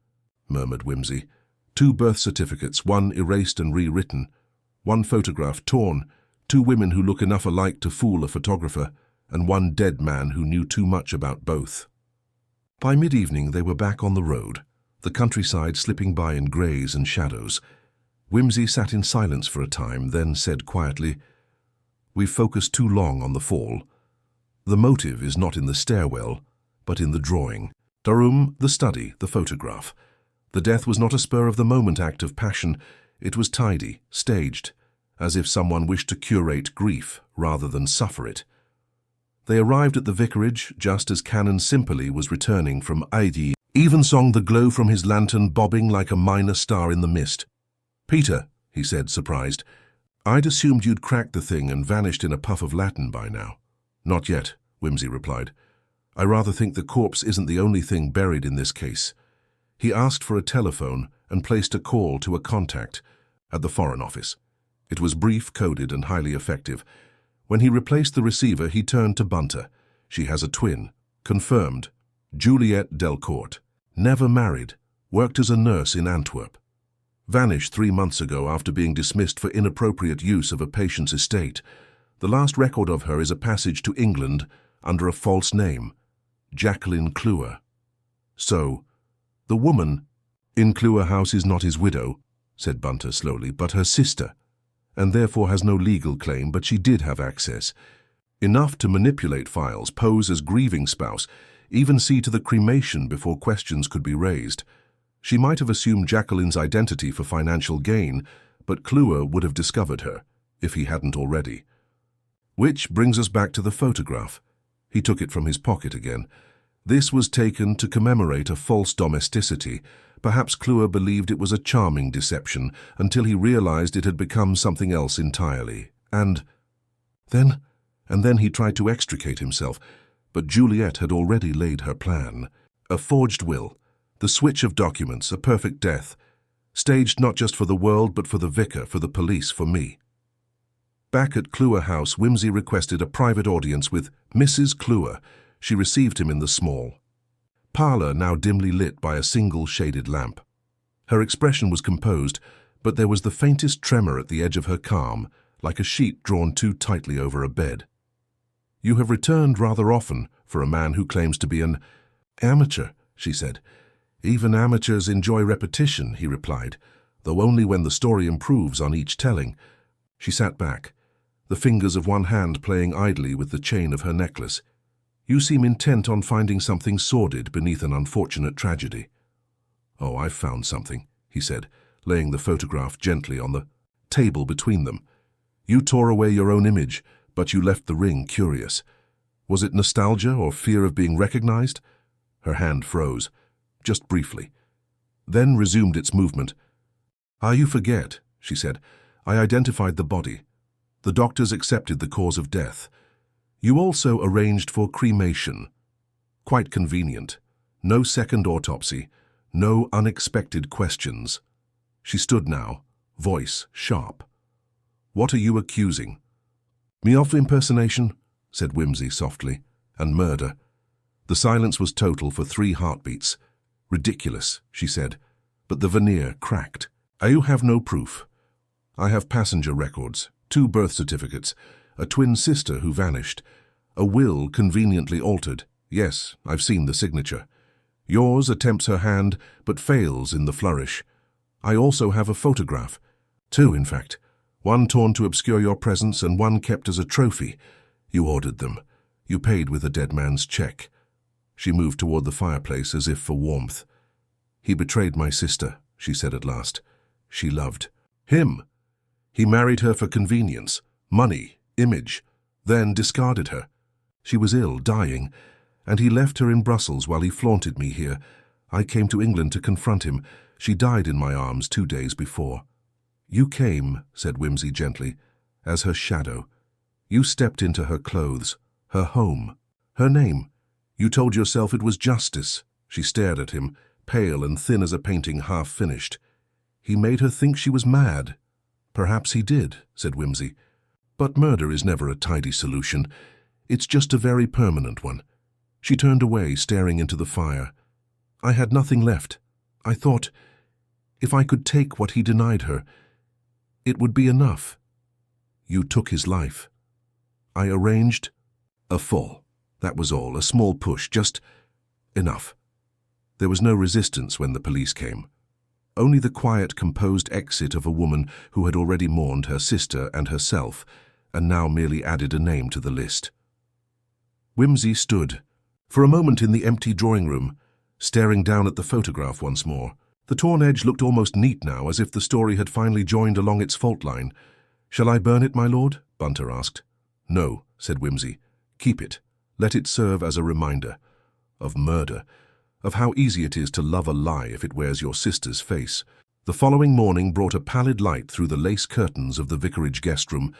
murmured Whimsy. "2 birth certificates, one erased and rewritten, one photograph torn, 2 women who look enough alike to fool a photographer, and one dead man who knew too much about both." By mid-evening they were back on the road, the countryside slipping by in greys and shadows. Whimsy sat in silence for a time, then said quietly, "We've focused too long on the fall. The motive is not in the stairwell, but in the drawing. The room, the study, the photograph. The death was not a spur-of-the-moment act of passion. It was tidy, staged, as if someone wished to curate grief rather than suffer it." They arrived at the vicarage just as Canon Simperley was returning from Ivy, Evensong, the glow from his lantern bobbing like a minor star in the mist. "Peter," he said, surprised, "I'd assumed you'd cracked the thing and vanished in a puff of Latin by now." "Not yet," Whimsy replied. "I rather think the corpse isn't the only thing buried in this case." He asked for a telephone and placed a call to a contact at the Foreign Office. It was brief, coded, and highly effective. When he replaced the receiver, he turned to Bunter. "She has a twin. Confirmed. Juliette Delcourt. Never married. Worked as a nurse in Antwerp. Vanished 3 months ago after being dismissed for inappropriate use of a patient's estate. The last record of her is a passage to England under a false name. Jacqueline Cluer. So, the woman in Cluer House is not his widow," said Bunter slowly, "but her sister, and therefore has no legal claim, but she did have access. Enough to manipulate files, pose as grieving spouse, even see to the cremation before questions could be raised. She might have assumed Jacqueline's identity for financial gain, but Cluer would have discovered her, if he hadn't already. Which brings us back to the photograph." He took it from his pocket again. "This was taken to commemorate a false domesticity. Perhaps Cluer believed it was a charming deception until he realized it had become something else entirely. And then he tried to extricate himself, but Juliette had already laid her plan. A forged will, the switch of documents, a perfect death, staged not just for the world but for the vicar, for the police, for me." Back at Cluer House, Whimsy requested a private audience with Mrs. Cluer. She received him in the small parlour, now dimly lit by a single shaded lamp. Her expression was composed, but there was the faintest tremor at the edge of her calm, like a sheet drawn too tightly over a bed. "You have returned rather often for a man who claims to be an amateur," she said. "Even amateurs enjoy repetition," he replied, "though only when the story improves on each telling." She sat back, the fingers of one hand playing idly with the chain of her necklace. "You seem intent on finding something sordid beneath an unfortunate tragedy." "Oh, I've found something," he said, laying the photograph gently on the table between them. "You tore away your own image, but you left the ring curious. Was it nostalgia or fear of being recognized?" Her hand froze, just briefly, then resumed its movement. "You forget," she said. "I identified the body. The doctors accepted the cause of death. You also arranged for cremation. Quite convenient. No second autopsy. No unexpected questions." She stood now, voice sharp. "What are you accusing?" "Me of impersonation," said Whimsy softly, "and murder." The silence was total for 3 heartbeats. "Ridiculous," she said, but the veneer cracked. "You have no proof." "I have passenger records, 2 birth certificates, a twin sister who vanished, a will conveniently altered. Yes, I've seen the signature. Yours attempts her hand, but fails in the flourish. I also have a photograph. 2, in fact. One torn to obscure your presence and one kept as a trophy. You ordered them. You paid with a dead man's check." She moved toward the fireplace as if for warmth. "He betrayed my sister," she said at last. "She loved him. He married her for convenience, money, image, then discarded her. She was ill, dying, and he left her in Brussels while he flaunted me here. I came to England to confront him. She died in my arms 2 days before." "You came," said Whimsy gently, "as her shadow. You stepped into her clothes, her home, her name. You told yourself it was justice." She stared at him, pale and thin as a painting half finished. "He made her think she was mad." "Perhaps he did," said Whimsy. "But murder is never a tidy solution. It's just a very permanent one." She turned away, staring into the fire. "I had nothing left," I thought, if I could take what he denied her, it would be enough. You took his life. I arranged a fall. That was all, a small push, just enough. There was no resistance when the police came. Only the quiet, composed exit of a woman who had already mourned her sister and herself, and now merely added a name to the list. Whimsy stood, for a moment in the empty drawing room, staring down at the photograph once more. The torn edge looked almost neat now, as if the story had finally joined along its fault line. "Shall I burn it, my lord?" Bunter asked. "No," said Whimsy. "Keep it. Let it serve as a reminder of murder, of how easy it is to love a lie if it wears your sister's face." The following morning brought a pallid light through the lace curtains of the vicarage guest room,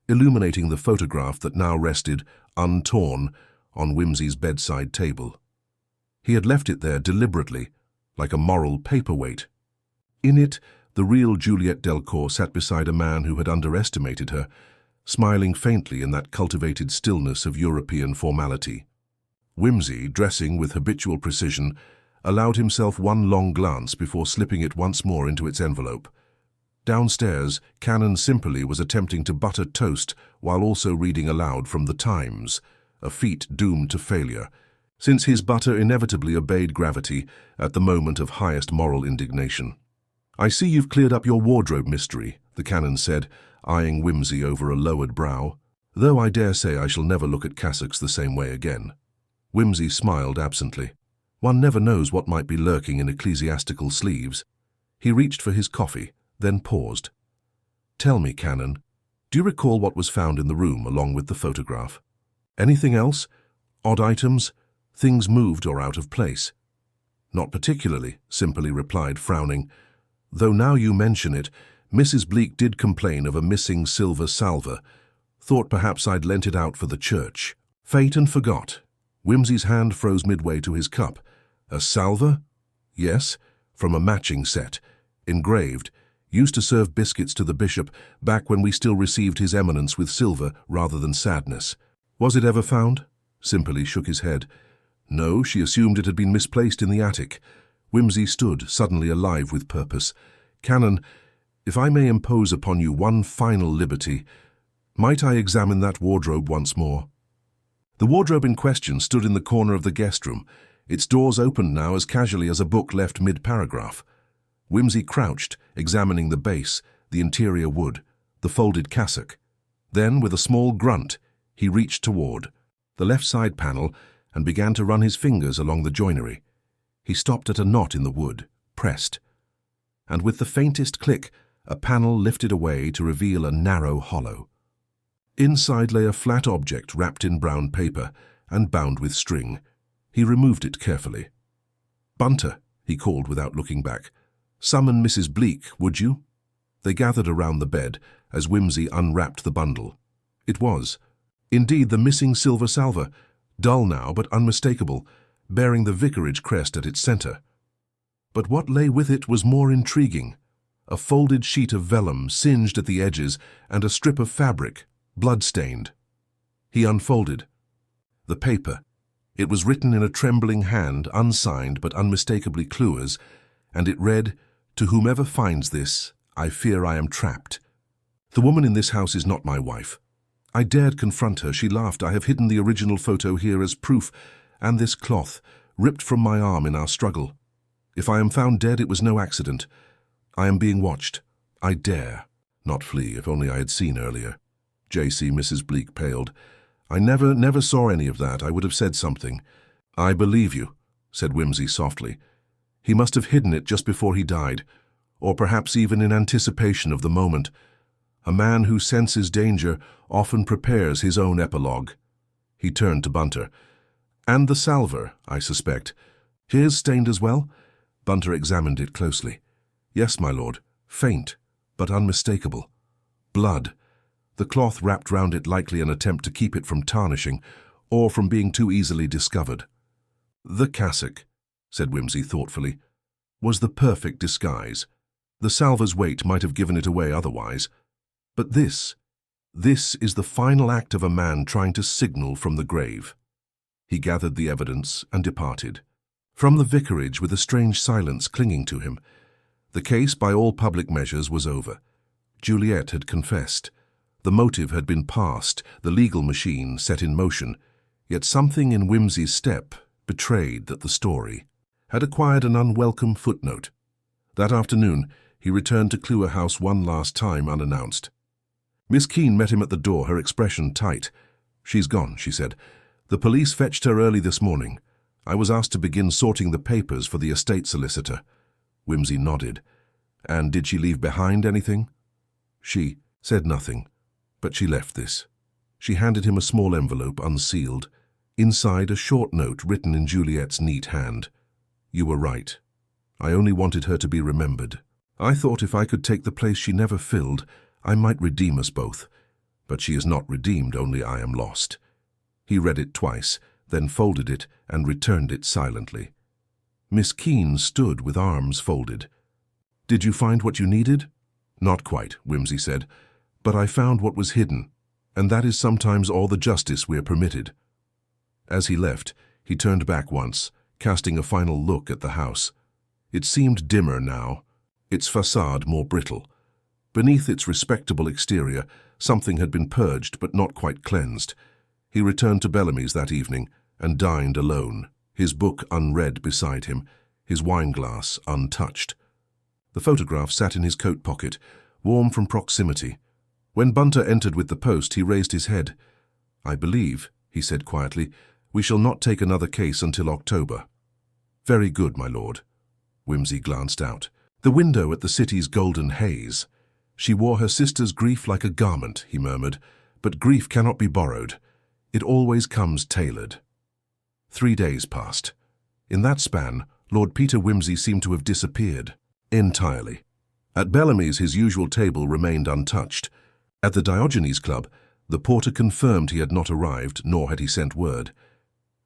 illuminating the photograph that now rested, untorn, on Whimsy's bedside table. He had left it there deliberately, like a moral paperweight. In it, the real Juliette Delcourt sat beside a man who had underestimated her, smiling faintly in that cultivated stillness of European formality. Whimsy, dressing with habitual precision, allowed himself one long glance before slipping it once more into its envelope. Downstairs, Canon Simperley was attempting to butter toast while also reading aloud from the Times, a feat doomed to failure, since his butter inevitably obeyed gravity at the moment of highest moral indignation. "I see you've cleared up your wardrobe mystery," the canon said, eyeing Whimsy over a lowered brow, "though I dare say I shall never look at cassocks the same way again." Whimsy smiled absently. One never knows what might be lurking in ecclesiastical sleeves. He reached for his coffee, then paused. "Tell me, Canon, do you recall what was found in the room along with the photograph? Anything else? Odd items? Things moved or out of place?" "Not particularly," Simperley replied, frowning. "Though now you mention it, Mrs. Bleak did complain of a missing silver salver. Thought perhaps I'd lent it out for the church. Fate and forgot." Whimsy's hand froze midway to his cup. "A salver?" "Yes, from a matching set. Engraved. Used to serve biscuits to the bishop back when we still received his eminence with silver rather than sadness." "Was it ever found?" Simperley shook his head. "No, she assumed it had been misplaced in the attic." Whimsy stood, suddenly alive with purpose. "Canon, if I may impose upon you one final liberty, might I examine that wardrobe once more?" The wardrobe in question stood in the corner of the guest room, its doors opened now as casually as a book left mid-paragraph. Whimsy crouched, examining the base, the interior wood, the folded cassock. Then, with a small grunt, he reached toward the left side panel and began to run his fingers along the joinery. He stopped at a knot in the wood, pressed, and with the faintest click, a panel lifted away to reveal a narrow hollow. Inside lay a flat object wrapped in brown paper and bound with string. He removed it carefully. "Bunter," he called without looking back, "summon Mrs. Bleak, would you?" They gathered around the bed as Whimsy unwrapped the bundle. It was, indeed, the missing silver salver, dull now but unmistakable, bearing the vicarage crest at its center. But what lay with it was more intriguing. A folded sheet of vellum singed at the edges and a strip of fabric, blood-stained. He unfolded the paper. It was written in a trembling hand, unsigned but unmistakably Clure's, and it read, "To whomever finds this, I fear I am trapped. The woman in this house is not my wife. I dared confront her. She laughed. I have hidden the original photo here as proof, and this cloth, ripped from my arm in our struggle. If I am found dead, it was no accident. I am being watched. I dare not flee. If only I had seen earlier." J.C. Mrs. Bleak paled. "I never saw any of that. I would have said something." "I believe you," said Whimsy softly. "He must have hidden it just before he died, or perhaps even in anticipation of the moment. A man who senses danger often prepares his own epilogue." He turned to Bunter. "And the salver, I suspect. His stained as well?" Bunter examined it closely. "Yes, my lord. Faint, but unmistakable. Blood. The cloth wrapped round it likely an attempt to keep it from tarnishing, or from being too easily discovered." "The cassock," said Whimsy thoughtfully, "was the perfect disguise. The salver's weight might have given it away otherwise. But this is the final act of a man trying to signal from the grave." He gathered the evidence and departed. From the vicarage, with a strange silence clinging to him. The case, by all public measures, was over. Juliet had confessed. The motive had been passed, the legal machine set in motion. Yet something in Whimsy's step betrayed that the story had acquired an unwelcome footnote. That afternoon, he returned to Clewer House one last time unannounced. Miss Keene met him at the door, her expression tight. "She's gone," she said. "The police fetched her early this morning. I was asked to begin sorting the papers for the estate solicitor." Whimsy nodded. "And did she leave behind anything?" She said nothing, but she left this. She handed him a small envelope, unsealed. Inside, a short note written in Juliet's neat hand. "You were right. I only wanted her to be remembered. I thought if I could take the place she never filled, I might redeem us both. But she is not redeemed, only I am lost." He read it twice, then folded it and returned it silently. Miss Keene stood with arms folded. "Did you find what you needed?" "Not quite," Whimsy said, "but I found what was hidden, and that is sometimes all the justice we are permitted." As he left, he turned back once, casting a final look at the house. It seemed dimmer now, its facade more brittle. Beneath its respectable exterior, something had been purged but not quite cleansed. He returned to Bellamy's that evening and dined alone, his book unread beside him, his wineglass untouched. The photograph sat in his coat pocket, warm from proximity. When Bunter entered with the post, he raised his head. "I believe," he said quietly, "we shall not take another case until October." "Very good, my lord." Whimsy glanced out. The window at the city's golden haze. "She wore her sister's grief like a garment," he murmured, "but grief cannot be borrowed. It always comes tailored." 3 days passed. In that span, Lord Peter Whimsy seemed to have disappeared entirely. At Bellamy's, his usual table remained untouched. At the Diogenes Club, the porter confirmed he had not arrived, nor had he sent word.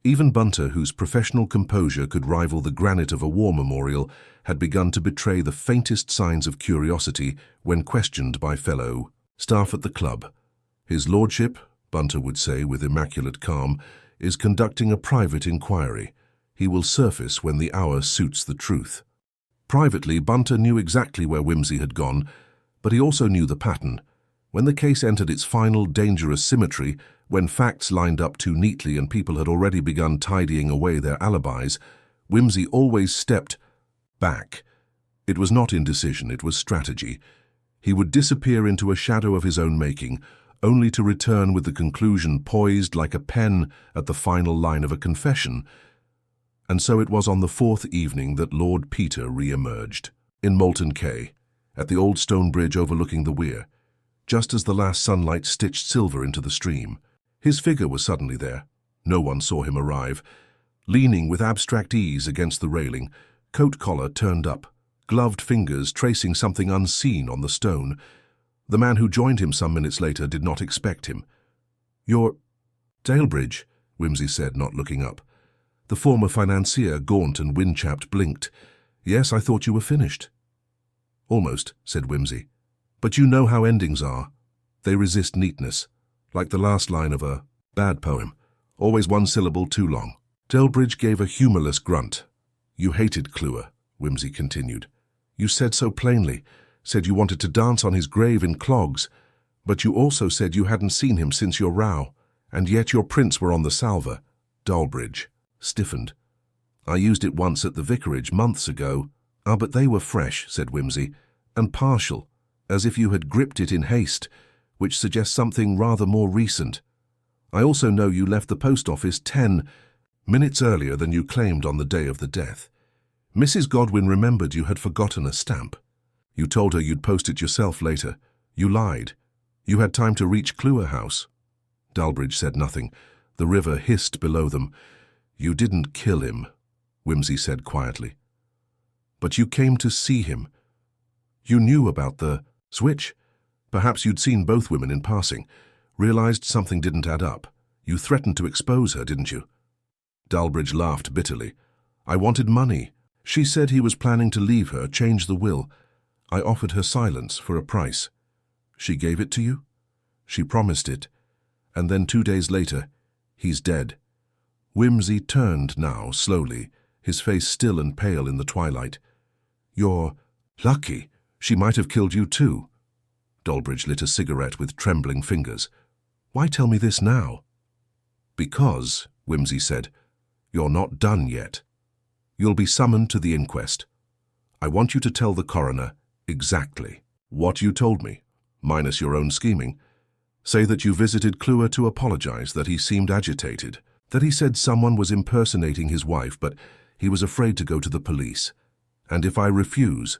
Even Bunter, whose professional composure could rival the granite of a war memorial, had begun to betray the faintest signs of curiosity when questioned by fellow staff at the club. "His lordship," Bunter would say with immaculate calm, "is conducting a private inquiry. He will surface when the hour suits the truth." Privately, Bunter knew exactly where Whimsy had gone, but he also knew the pattern. When the case entered its final dangerous symmetry, when facts lined up too neatly and people had already begun tidying away their alibis, Whimsy always stepped back. It was not indecision, it was strategy. He would disappear into a shadow of his own making, only to return with the conclusion poised like a pen at the final line of a confession. And so it was on the 4th evening that Lord Peter re-emerged, in Moulton Quay, at the old stone bridge overlooking the weir, just as the last sunlight stitched silver into the stream. His figure was suddenly there. No one saw him arrive. Leaning with abstract ease against the railing, coat collar turned up, gloved fingers tracing something unseen on the stone. The man who joined him some minutes later did not expect him. "You're Dalebridge," Whimsy said, not looking up. The former financier, gaunt and wind-chapped, blinked. "Yes, I thought you were finished." "Almost," said Whimsy. "But you know how endings are. They resist neatness, like the last line of a bad poem, always one syllable too long." Delbridge gave a humorless grunt. "You hated Clewer," Whimsy continued. "You said so plainly, said you wanted to dance on his grave in clogs, but you also said you hadn't seen him since your row, and yet your prints were on the salver." Dalbridge stiffened. "I used it once at the vicarage months ago." "Ah, but they were fresh," said Whimsy, "and partial, as if you had gripped it in haste, which suggests something rather more recent. I also know you left the post office 10 minutes earlier than you claimed on the day of the death. Mrs. Godwin remembered you had forgotten a stamp. You told her you'd post it yourself later. You lied. You had time to reach Clewer House." Dalbridge said nothing. The river hissed below them. "You didn't kill him," Whimsy said quietly. "But you came to see him. You knew about the switch. Perhaps you'd seen both women in passing, realized something didn't add up. You threatened to expose her, didn't you?" Dalbridge laughed bitterly. "I wanted money. She said he was planning to leave her, change the will. I offered her silence for a price. She gave it to you? She promised it. And then 2 days later, he's dead." Whimsy turned now, slowly, his face still and pale in the twilight. "You're lucky. She might have killed you too." Dalbridge lit a cigarette with trembling fingers. "Why tell me this now?" "Because," Wimsey said, "you're not done yet. You'll be summoned to the inquest. I want you to tell the coroner exactly what you told me, minus your own scheming. Say that you visited Clua to apologize, that he seemed agitated, that he said someone was impersonating his wife, but he was afraid to go to the police. And if I refuse—"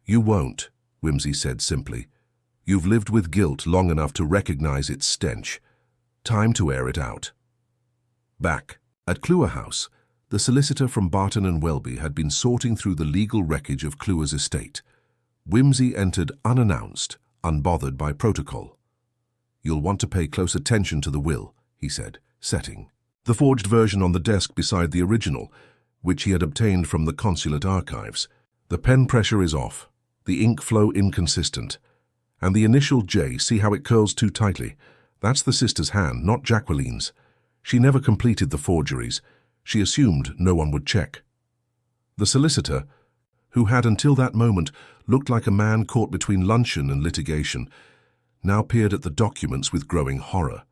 "You won't," Wimsey said simply. "You've lived with guilt long enough to recognize its stench. Time to air it out." Back at Clua House, the solicitor from Barton and Welby had been sorting through the legal wreckage of Clua's estate. Wimsey entered unannounced, unbothered by protocol. "You'll want to pay close attention to the will," he said, setting the forged version on the desk beside the original, which he had obtained from the consulate archives. "The pen pressure is off, the ink flow inconsistent, and the initial J, see how it curls too tightly? That's the sister's hand, not Jacqueline's. She never completed the forgeries. She assumed no one would check." The solicitor, who had until that moment looked like a man caught between luncheon and litigation, now peered at the documents with growing horror.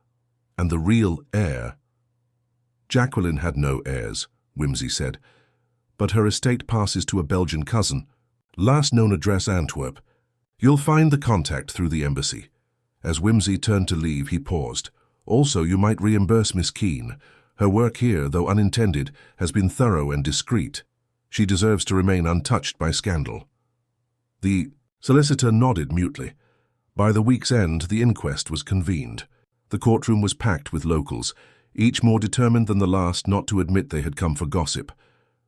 And the real heir— "Jacqueline had no heirs," Wimsey said, "but her estate passes to a Belgian cousin. Last known address Antwerp. You'll find the contact through the embassy." As Wimsey turned to leave, he paused. "Also, you might reimburse Miss Keene. Her work here, though unintended, has been thorough and discreet. She deserves to remain untouched by scandal." The solicitor nodded mutely. By the week's end, the inquest was convened. The courtroom was packed with locals, each more determined than the last not to admit they had come for gossip.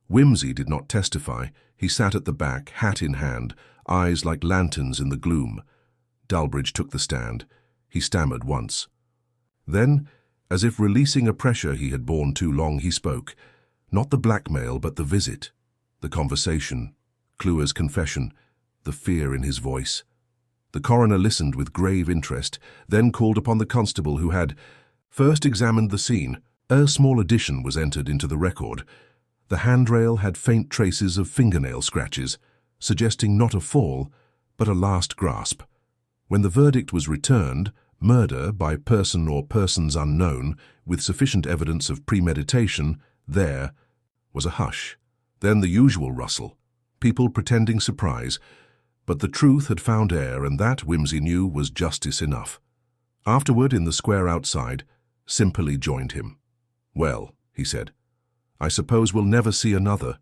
Wimsey did not testify. He sat at the back, hat in hand, eyes like lanterns in the gloom. Dalbridge took the stand. He stammered once. Then, as if releasing a pressure he had borne too long, he spoke. Not the blackmail, but the visit, the conversation, Clua's confession, the fear in his voice. The coroner listened with grave interest, then called upon the constable who had first examined the scene. A small addition was entered into the record. The handrail had faint traces of fingernail scratches, suggesting not a fall, but a last grasp. When the verdict was returned, murder by person or persons unknown, with sufficient evidence of premeditation, there was a hush. Then the usual rustle, people pretending surprise. But the truth had found air, and that, Wimsey knew, was justice enough. Afterward, in the square outside, Simperley joined him. "Well," he said, "I suppose we'll never see another."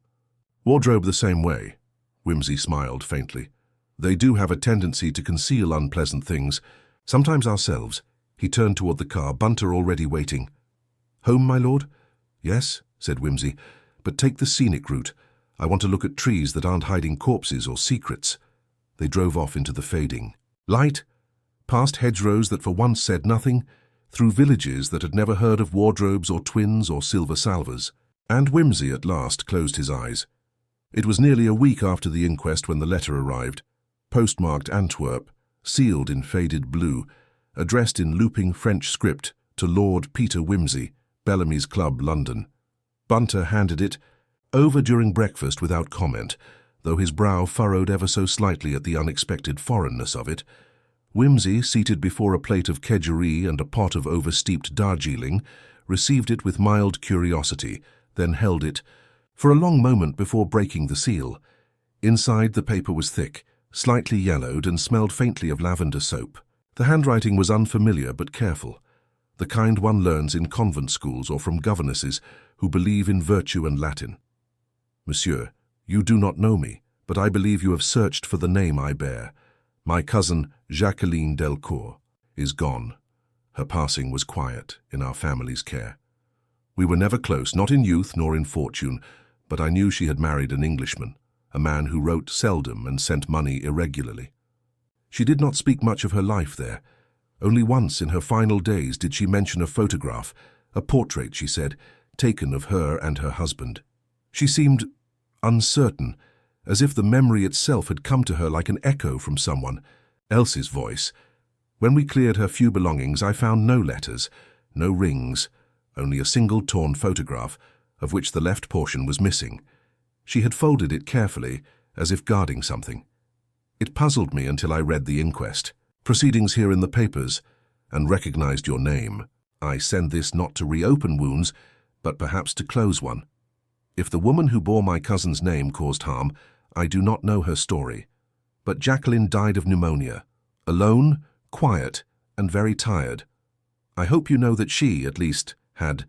"Wardrobe the same way." Wimsey smiled faintly. "They do have a tendency to conceal unpleasant things, sometimes ourselves." He turned toward the car, Bunter already waiting. "Home, my lord?" "Yes," said Wimsey, "but take the scenic route. I want to look at trees that aren't hiding corpses or secrets." They drove off into the fading light, past hedgerows that for once said nothing, through villages that had never heard of wardrobes or twins or silver salvers. And Wimsey at last closed his eyes. It was nearly a week after the inquest when the letter arrived, postmarked Antwerp, sealed in faded blue, addressed in looping French script to Lord Peter Wimsey, Bellamy's Club, London. Bunter handed it over during breakfast without comment, though his brow furrowed ever so slightly at the unexpected foreignness of it. Wimsey, seated before a plate of kedgeree and a pot of oversteeped Darjeeling, received it with mild curiosity, then held it for a long moment before breaking the seal. Inside, the paper was thick, slightly yellowed, and smelled faintly of lavender soap. The handwriting was unfamiliar but careful, the kind one learns in convent schools or from governesses who believe in virtue and Latin. "Monsieur, you do not know me, but I believe you have searched for the name I bear. My cousin, Jacqueline Delcourt, is gone. Her passing was quiet in our family's care. We were never close, not in youth nor in fortune, but I knew she had married an Englishman, a man who wrote seldom and sent money irregularly. She did not speak much of her life there. Only once in her final days did she mention a photograph, a portrait, she said, taken of her and her husband. She seemed uncertain, as if the memory itself had come to her like an echo from someone else's voice. When we cleared her few belongings, I found no letters, no rings, only a single torn photograph, of which the left portion was missing. She had folded it carefully, as if guarding something. It puzzled me until I read the inquest. Proceedings here in the papers, and recognized your name. I send this not to reopen wounds, but perhaps to close one. If the woman who bore my cousin's name caused harm, I do not know her story. But Jacqueline died of pneumonia, alone, quiet, and very tired. I hope you know that she, at least, had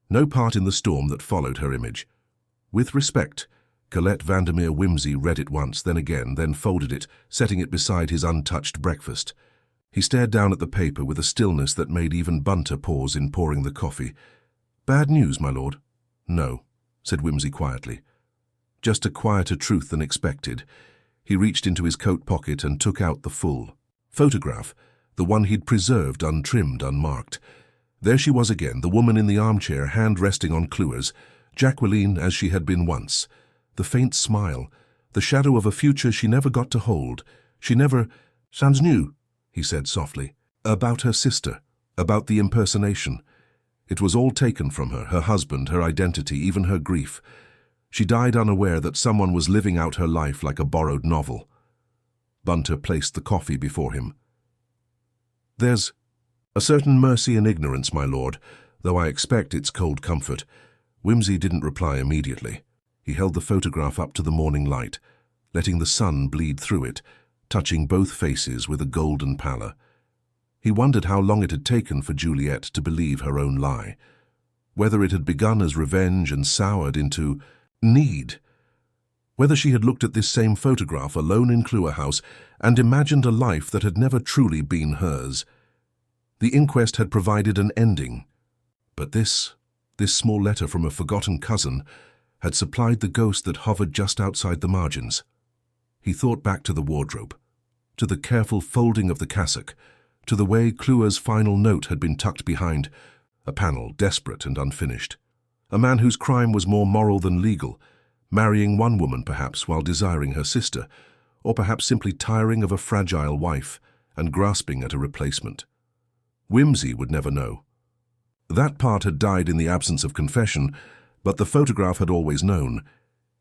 no part in the storm that followed her image. With respect, Colette Vandermeer Wimsey read it once, then again, then folded it, setting it beside his untouched breakfast. He stared down at the paper with a stillness that made even Bunter pause in pouring the coffee. "Bad news, my lord?" "No," said Wimsey quietly. "Just a quieter truth than expected." He reached into his coat pocket and took out the full photograph, the one he'd preserved untrimmed, unmarked. There she was again, the woman in the armchair, hand resting on Cluer's, Jacqueline as she had been once. The faint smile, the shadow of a future she never got to hold. She never— "Sounds new," he said softly. "About her sister, about the impersonation. It was all taken from her, her husband, her identity, even her grief. She died unaware that someone was living out her life like a borrowed novel." Bunter placed the coffee before him. "There's a certain mercy in ignorance, my lord, though I expect it's cold comfort." Wimsey didn't reply immediately. He held the photograph up to the morning light, letting the sun bleed through it, touching both faces with a golden pallor. He wondered how long it had taken for Juliet to believe her own lie, whether it had begun as revenge and soured into need, whether she had looked at this same photograph alone in Cluer House and imagined a life that had never truly been hers. The inquest had provided an ending, but this small letter from a forgotten cousin had supplied the ghost that hovered just outside the margins. He thought back to the wardrobe, to the careful folding of the cassock, to the way Cluer's final note had been tucked behind a panel, desperate and unfinished. A man whose crime was more moral than legal, marrying one woman perhaps while desiring her sister, or perhaps simply tiring of a fragile wife and grasping at a replacement. Wimsey would never know. That part had died in the absence of confession, but the photograph had always known.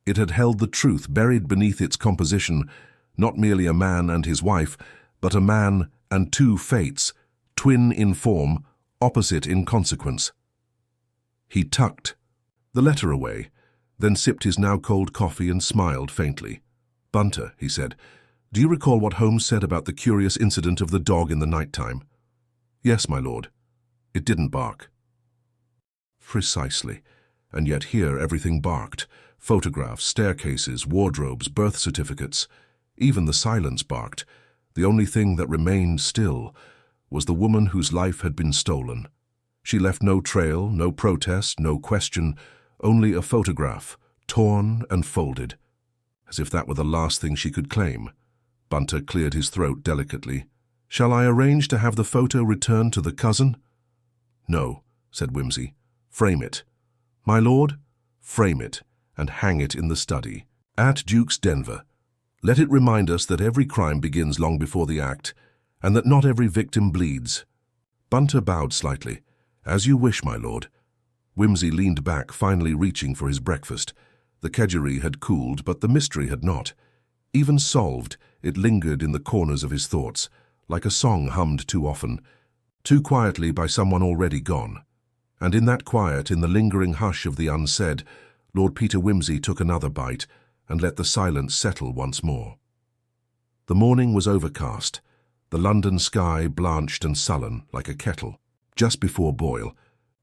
It had held the truth buried beneath its composition, not merely a man and his wife, but a man and two fates, twin in form, opposite in consequence. He tucked the letter away, then sipped his now cold coffee and smiled faintly. "Bunter," he said, "do you recall what Holmes said about the curious incident of the dog in the night time?" "Yes, my lord. It didn't bark." Precisely. And yet here everything barked. Photographs, staircases, wardrobes, birth certificates. Even the silence barked. The only thing that remained still was the woman whose life had been stolen. She left no trail, no protest, no question, only a photograph, torn and folded. As if that were the last thing she could claim. Bunter cleared his throat delicately. "Shall I arrange to have the photo returned to the cousin?" "No," said Wimsey. "Frame it. My lord, frame it and hang it in the study. At Duke's Denver. Let it remind us that every crime begins long before the act, and that not every victim bleeds." Bunter bowed slightly. "As you wish, my lord." Wimsey leaned back, finally reaching for his breakfast. The kedgeree had cooled, but the mystery had not. Even solved, it lingered in the corners of his thoughts, like a song hummed too often, too quietly by someone already gone. And in that quiet, in the lingering hush of the unsaid, Lord Peter Wimsey took another bite and let the silence settle once more. The morning was overcast, the London sky blanched and sullen like a kettle. Just before boil,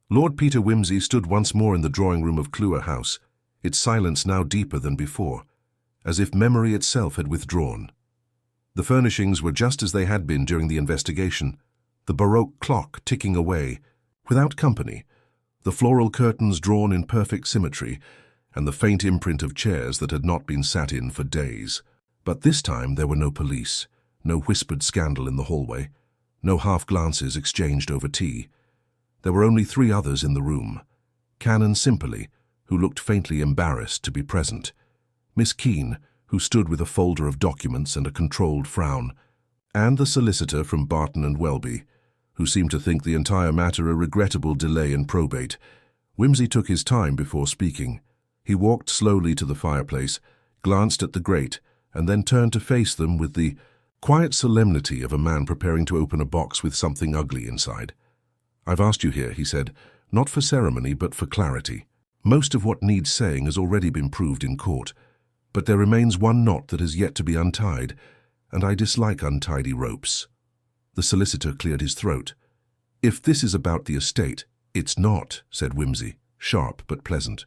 Lord Peter Wimsey stood once more in the drawing-room of Cluer House, its silence now deeper than before, as if memory itself had withdrawn. The furnishings were just as they had been during the investigation, the Baroque clock ticking away, without company, the floral curtains drawn in perfect symmetry, and the faint imprint of chairs that had not been sat in for days. But this time there were no police, no whispered scandal in the hallway, no half-glances exchanged over tea. There were only three others in the room. Canon Simperley, who looked faintly embarrassed to be present, Miss Keene, who stood with a folder of documents and a controlled frown, and the solicitor from Barton and Welby, who seemed to think the entire matter a regrettable delay in probate. Wimsey took his time before speaking. He walked slowly to the fireplace, glanced at the grate, and then turned to face them with the quiet solemnity of a man preparing to open a box with something ugly inside. "I've asked you here," he said, "not for ceremony but for clarity. Most of what needs saying has already been proved in court, but there remains one knot that has yet to be untied, and I dislike untidy ropes." The solicitor cleared his throat. "If this is about the estate—" "It's not," said Wimsey, sharp but pleasant.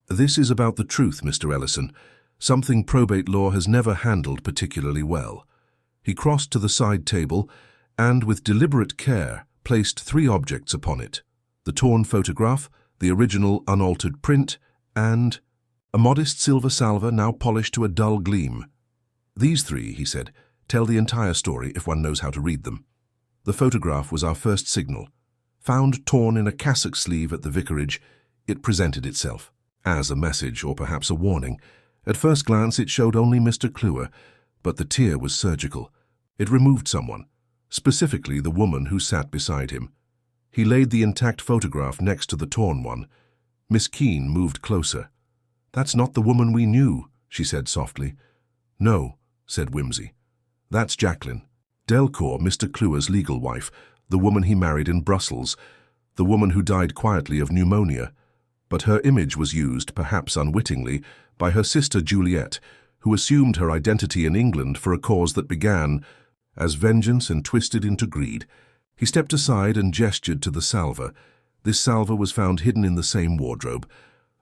"This is about the truth, Mr. Ellison, something probate law has never handled particularly well." He crossed to the side table and, with deliberate care, placed 3 objects upon it: the torn photograph, the original unaltered print, and a modest silver salver now polished to a dull gleam. "These 3," he said, "tell the entire story if one knows how to read them. The photograph was our first signal. Found torn in a cassock sleeve at the vicarage, it presented itself as a message or perhaps a warning. At first glance it showed only Mr. Cluer, but the tear was surgical. It removed someone, specifically the woman who sat beside him. He laid the intact photograph next to the torn one. Miss Keene moved closer. "That's not the woman we knew," she said softly. "No," said Wimsey. "That's Jacqueline Delcourt, Mr. Cluer's legal wife, the woman he married in Brussels, the woman who died quietly of pneumonia. But her image was used, perhaps unwittingly, by her sister Juliet, who assumed her identity in England for a cause that began as vengeance and twisted into greed." He stepped aside and gestured to the salver. This salver was found hidden in the same wardrobe,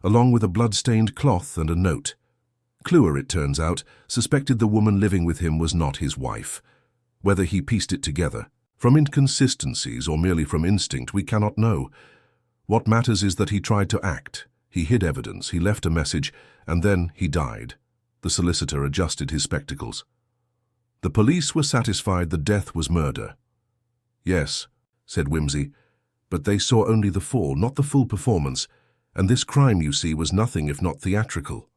along with a blood-stained cloth and a note. Cluer, it turns out, suspected the woman living with him was not his wife. Whether he pieced it together from inconsistencies or merely from instinct, we cannot know. What matters is that he tried to act. He hid evidence, he left a message, and then he died. The solicitor adjusted his spectacles. "The police were satisfied the death was murder." "Yes," said Wimsey, "but they saw only the fall, not the full performance, and this crime, you see, was nothing if not theatrical."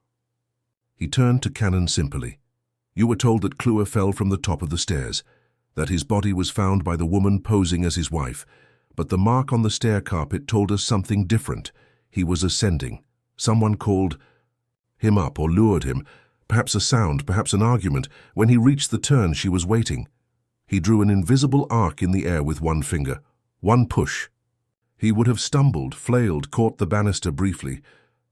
He turned to Canon Simperley. "You were told that Cluer fell from the top of the stairs, that his body was found by the woman posing as his wife, but the mark on the stair carpet told us something different. He was ascending. Someone called him up or lured him, perhaps a sound, perhaps an argument. When he reached the turn, she was waiting. He drew an invisible arc in the air with one finger. One push. He would have stumbled, flailed, caught the banister briefly.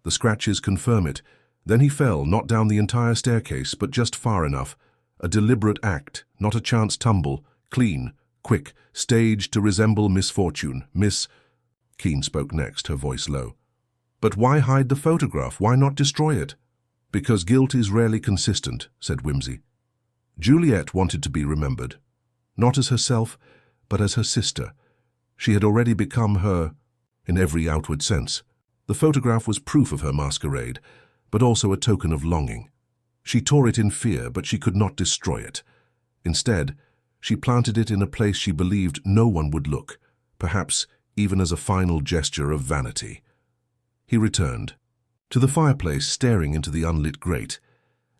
The scratches confirm it. Then he fell, not down the entire staircase, but just far enough. A deliberate act, not a chance tumble, clean, quick, staged to resemble misfortune. Miss—" Keene spoke next, her voice low. "But why hide the photograph? Why not destroy it?" "Because guilt is rarely consistent," said Wimsey. Juliet wanted to be remembered, not as herself, but as her sister. She had already become her, in every outward sense. The photograph was proof of her masquerade, but also a token of longing. She tore it in fear, but she could not destroy it. Instead, she planted it in a place she believed no one would look, perhaps even as a final gesture of vanity. He returned to the fireplace, staring into the unlit grate.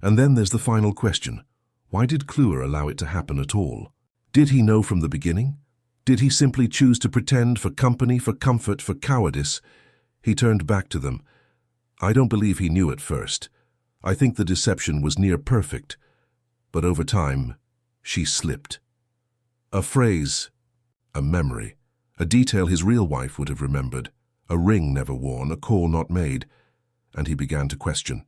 "And then there's the final question. Why did Cluer allow it to happen at all? Did he know from the beginning? Did he simply choose to pretend for company, for comfort, for cowardice?" He turned back to them. "I don't believe he knew at first. I think the deception was near perfect. But over time, she slipped. A phrase, a memory, a detail his real wife would have remembered, a ring never worn, a call not made, and he began to question.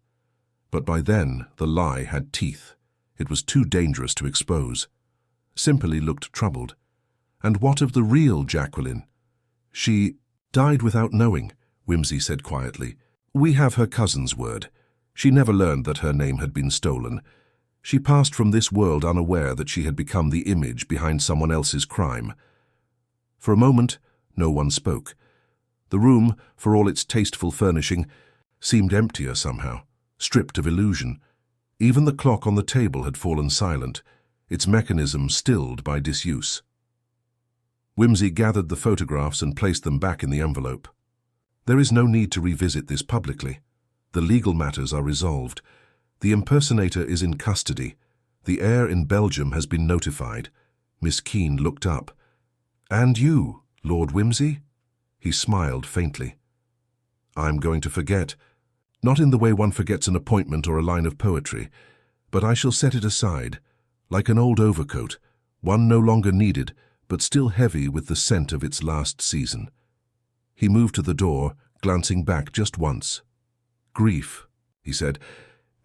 But by then, the lie had teeth. It was too dangerous to expose." Simperley looked troubled. "And what of the real Jacqueline?" "She died without knowing," Wimsey said quietly. "We have her cousin's word. She never learned that her name had been stolen. She passed from this world unaware that she had become the image behind someone else's crime." For a moment, no one spoke. The room, for all its tasteful furnishing, seemed emptier somehow, stripped of illusion. Even the clock on the table had fallen silent, its mechanism stilled by disuse. Wimsey gathered the photographs and placed them back in the envelope. "There is no need to revisit this publicly. The legal matters are resolved. The impersonator is in custody. The heir in Belgium has been notified." Miss Keene looked up. "And you, Lord Wimsey?" He smiled faintly. "I'm going to forget." Not in the way one forgets an appointment or a line of poetry, but I shall set it aside, like an old overcoat, one no longer needed, but still heavy with the scent of its last season. He moved to the door, glancing back just once. "Grief," he said,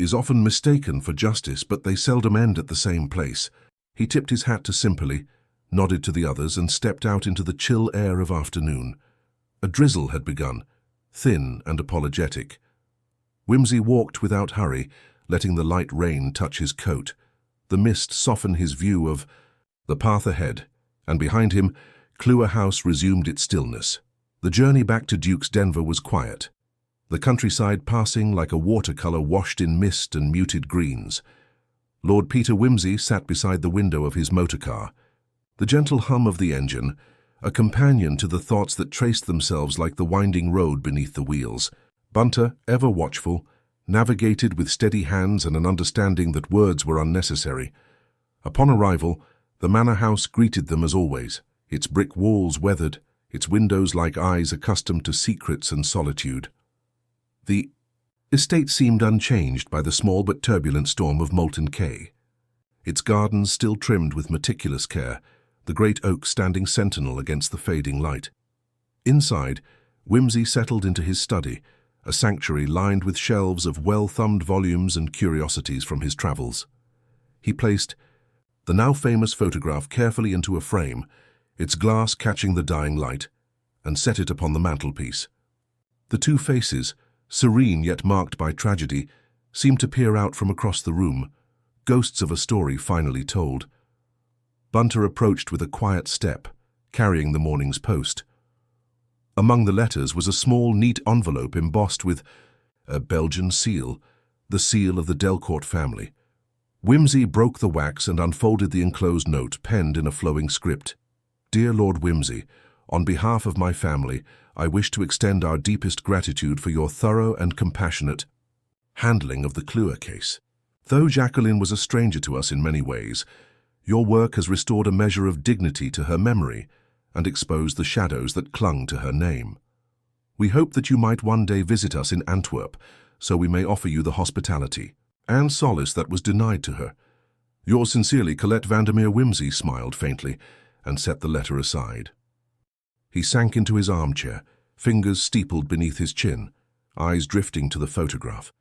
"is often mistaken for justice, but they seldom end at the same place." He tipped his hat to Simperley, nodded to the others, and stepped out into the chill air of afternoon. A drizzle had begun, thin and apologetic. Wimsey walked without hurry, letting the light rain touch his coat. The mist softened his view of the path ahead, and behind him, Clewer House resumed its stillness. The journey back to Duke's Denver was quiet, the countryside passing like a watercolor washed in mist and muted greens. Lord Peter Wimsey sat beside the window of his motor car. The gentle hum of the engine, a companion to the thoughts that traced themselves like the winding road beneath the wheels. Bunter, ever watchful, navigated with steady hands and an understanding that words were unnecessary. Upon arrival, the manor house greeted them as always, its brick walls weathered, its windows like eyes accustomed to secrets and solitude. The estate seemed unchanged by the small but turbulent storm of Moulton Quay. Its gardens still trimmed with meticulous care, the great oak standing sentinel against the fading light. Inside, Wimsey settled into his study, a sanctuary lined with shelves of well-thumbed volumes and curiosities from his travels. He placed the now famous photograph carefully into a frame, its glass catching the dying light, and set it upon the mantelpiece. The two faces, serene yet marked by tragedy, seemed to peer out from across the room, ghosts of a story finally told. Bunter approached with a quiet step, carrying the morning's post. Among the letters was a small, neat envelope embossed with a Belgian seal, the seal of the Delcourt family. Wimsey broke the wax and unfolded the enclosed note, penned in a flowing script. "Dear Lord Wimsey, on behalf of my family, I wish to extend our deepest gratitude for your thorough and compassionate handling of the Clewer case. Though Jacqueline was a stranger to us in many ways, your work has restored a measure of dignity to her memory and exposed the shadows that clung to her name. We hope that you might one day visit us in Antwerp, so we may offer you the hospitality and solace that was denied to her. Yours sincerely, Colette Vandermeer." Wimsey smiled faintly and set the letter aside. He sank into his armchair, fingers steepled beneath his chin, eyes drifting to the photograph.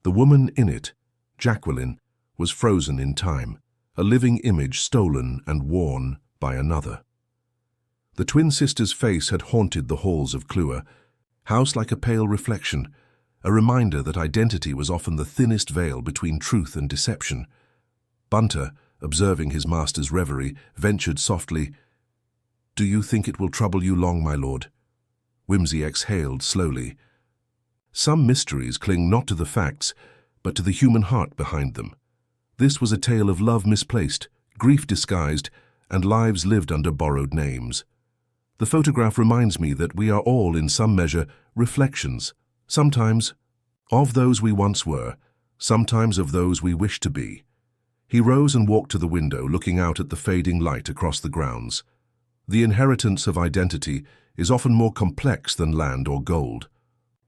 The woman in it, Jacqueline, was frozen in time, a living image stolen and worn by another. The twin sister's face had haunted the halls of Clewer House like a pale reflection, a reminder that identity was often the thinnest veil between truth and deception. Bunter, observing his master's reverie, ventured softly, "Do you think it will trouble you long, my lord?" Wimsey exhaled slowly. Some mysteries cling not to the facts, but to the human heart behind them. This was a tale of love misplaced, grief disguised, and lives lived under borrowed names. The photograph reminds me that we are all, in some measure, reflections, sometimes of those we once were, sometimes of those we wish to be. He rose and walked to the window, looking out at the fading light across the grounds. The inheritance of identity is often more complex than land or gold.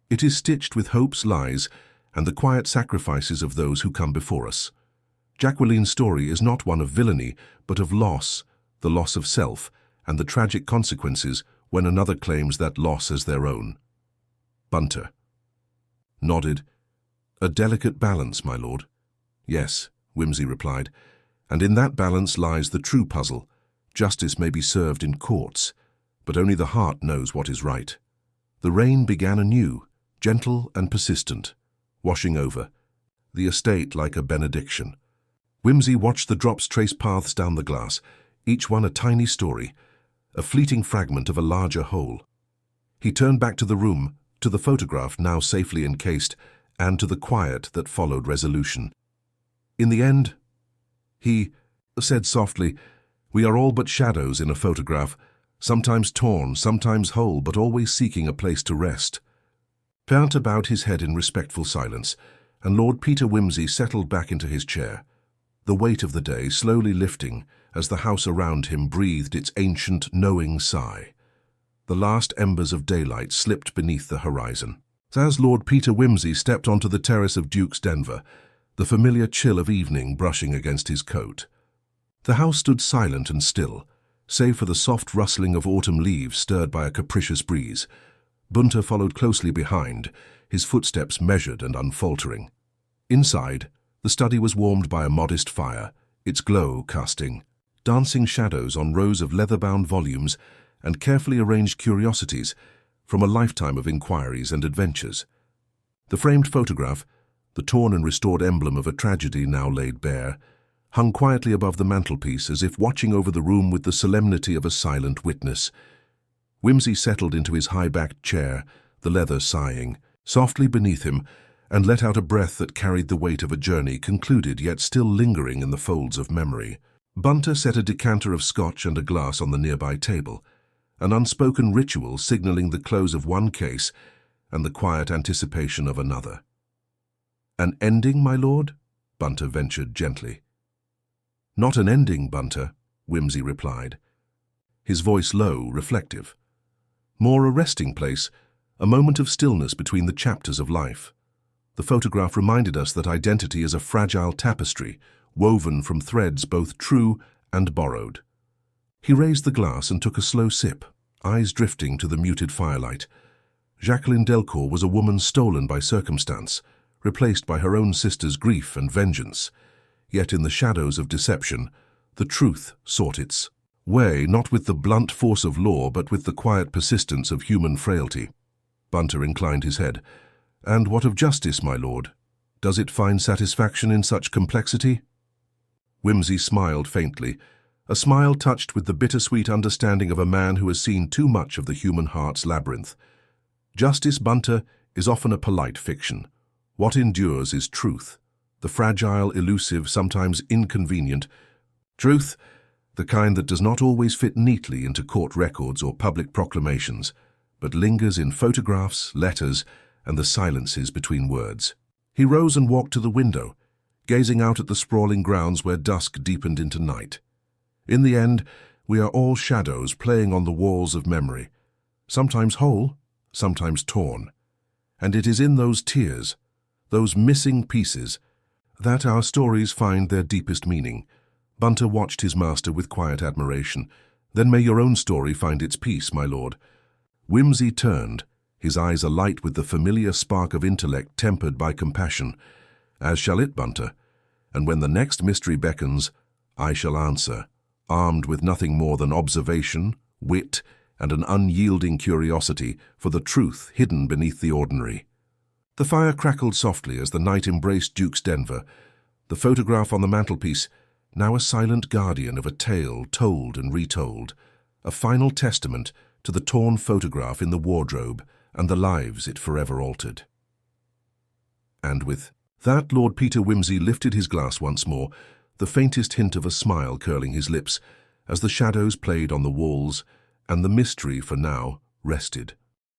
It is stitched with hopes, lies, and the quiet sacrifices of those who come before us. Jacqueline's story is not one of villainy, but of loss, the loss of self, and the tragic consequences when another claims that loss as their own. Bunter nodded. "A delicate balance, my lord." "Yes," Wimsey replied, "and in that balance lies the true puzzle. Justice may be served in courts, but only the heart knows what is right." The rain began anew, gentle and persistent, washing over the estate like a benediction. Wimsey watched the drops trace paths down the glass, each one a tiny story, a fleeting fragment of a larger whole. He turned back to the room, to the photograph now safely encased, and to the quiet that followed resolution. "In the end," he said softly, "we are all but shadows in a photograph, sometimes torn, sometimes whole, but always seeking a place to rest." Pinter bowed his head in respectful silence, and Lord Peter Wimsey settled back into his chair, the weight of the day slowly lifting as the house around him breathed its ancient, knowing sigh. The last embers of daylight slipped beneath the horizon. As Lord Peter Wimsey stepped onto the terrace of Duke's Denver, the familiar chill of evening brushing against his coat. The house stood silent and still, save for the soft rustling of autumn leaves stirred by a capricious breeze. Bunter followed closely behind, his footsteps measured and unfaltering. Inside, the study was warmed by a modest fire, its glow casting dancing shadows on rows of leather-bound volumes and carefully arranged curiosities from a lifetime of inquiries and adventures. The framed photograph, the torn and restored emblem of a tragedy now laid bare, hung quietly above the mantelpiece as if watching over the room with the solemnity of a silent witness. Wimsey settled into his high-backed chair, the leather sighing softly beneath him, and let out a breath that carried the weight of a journey concluded yet still lingering in the folds of memory. Bunter set a decanter of scotch and a glass on the nearby table, an unspoken ritual signaling the close of one case and the quiet anticipation of another. "An ending, my lord?" Bunter ventured gently. "Not an ending, Bunter," Wimsey replied, his voice low, reflective. "More a resting place, a moment of stillness between the chapters of life." The photograph reminded us that identity is a fragile tapestry, woven from threads both true and borrowed. He raised the glass and took a slow sip, eyes drifting to the muted firelight. Jacqueline Delcourt was a woman stolen by circumstance, replaced by her own sister's grief and vengeance. Yet in the shadows of deception, the truth sought its way, not with the blunt force of law, but with the quiet persistence of human frailty. Bunter inclined his head. "And what of justice, my lord? Does it find satisfaction in such complexity?" Wimsey smiled faintly, a smile touched with the bittersweet understanding of a man who has seen too much of the human heart's labyrinth. "Justice, Bunter, is often a polite fiction. What endures is truth, the fragile, elusive, sometimes inconvenient truth, the kind that does not always fit neatly into court records or public proclamations, but lingers in photographs, letters, and the silences between words." He rose and walked to the window, gazing out at the sprawling grounds where dusk deepened into night. "In the end, we are all shadows playing on the walls of memory, sometimes whole, sometimes torn. And it is in those tears, those missing pieces, that our stories find their deepest meaning." Bunter watched his master with quiet admiration. "Then may your own story find its peace, my lord." Wimsey turned, his eyes alight with the familiar spark of intellect tempered by compassion. "As shall it, Bunter. And when the next mystery beckons, I shall answer, armed with nothing more than observation, wit, and an unyielding curiosity for the truth hidden beneath the ordinary." The fire crackled softly as the night embraced Duke's Denver, the photograph on the mantelpiece, now a silent guardian of a tale told and retold, a final testament to the torn photograph in the wardrobe and the lives it forever altered. And with that, Lord Peter Wimsey lifted his glass once more, the faintest hint of a smile curling his lips, as the shadows played on the walls and the mystery for now rested.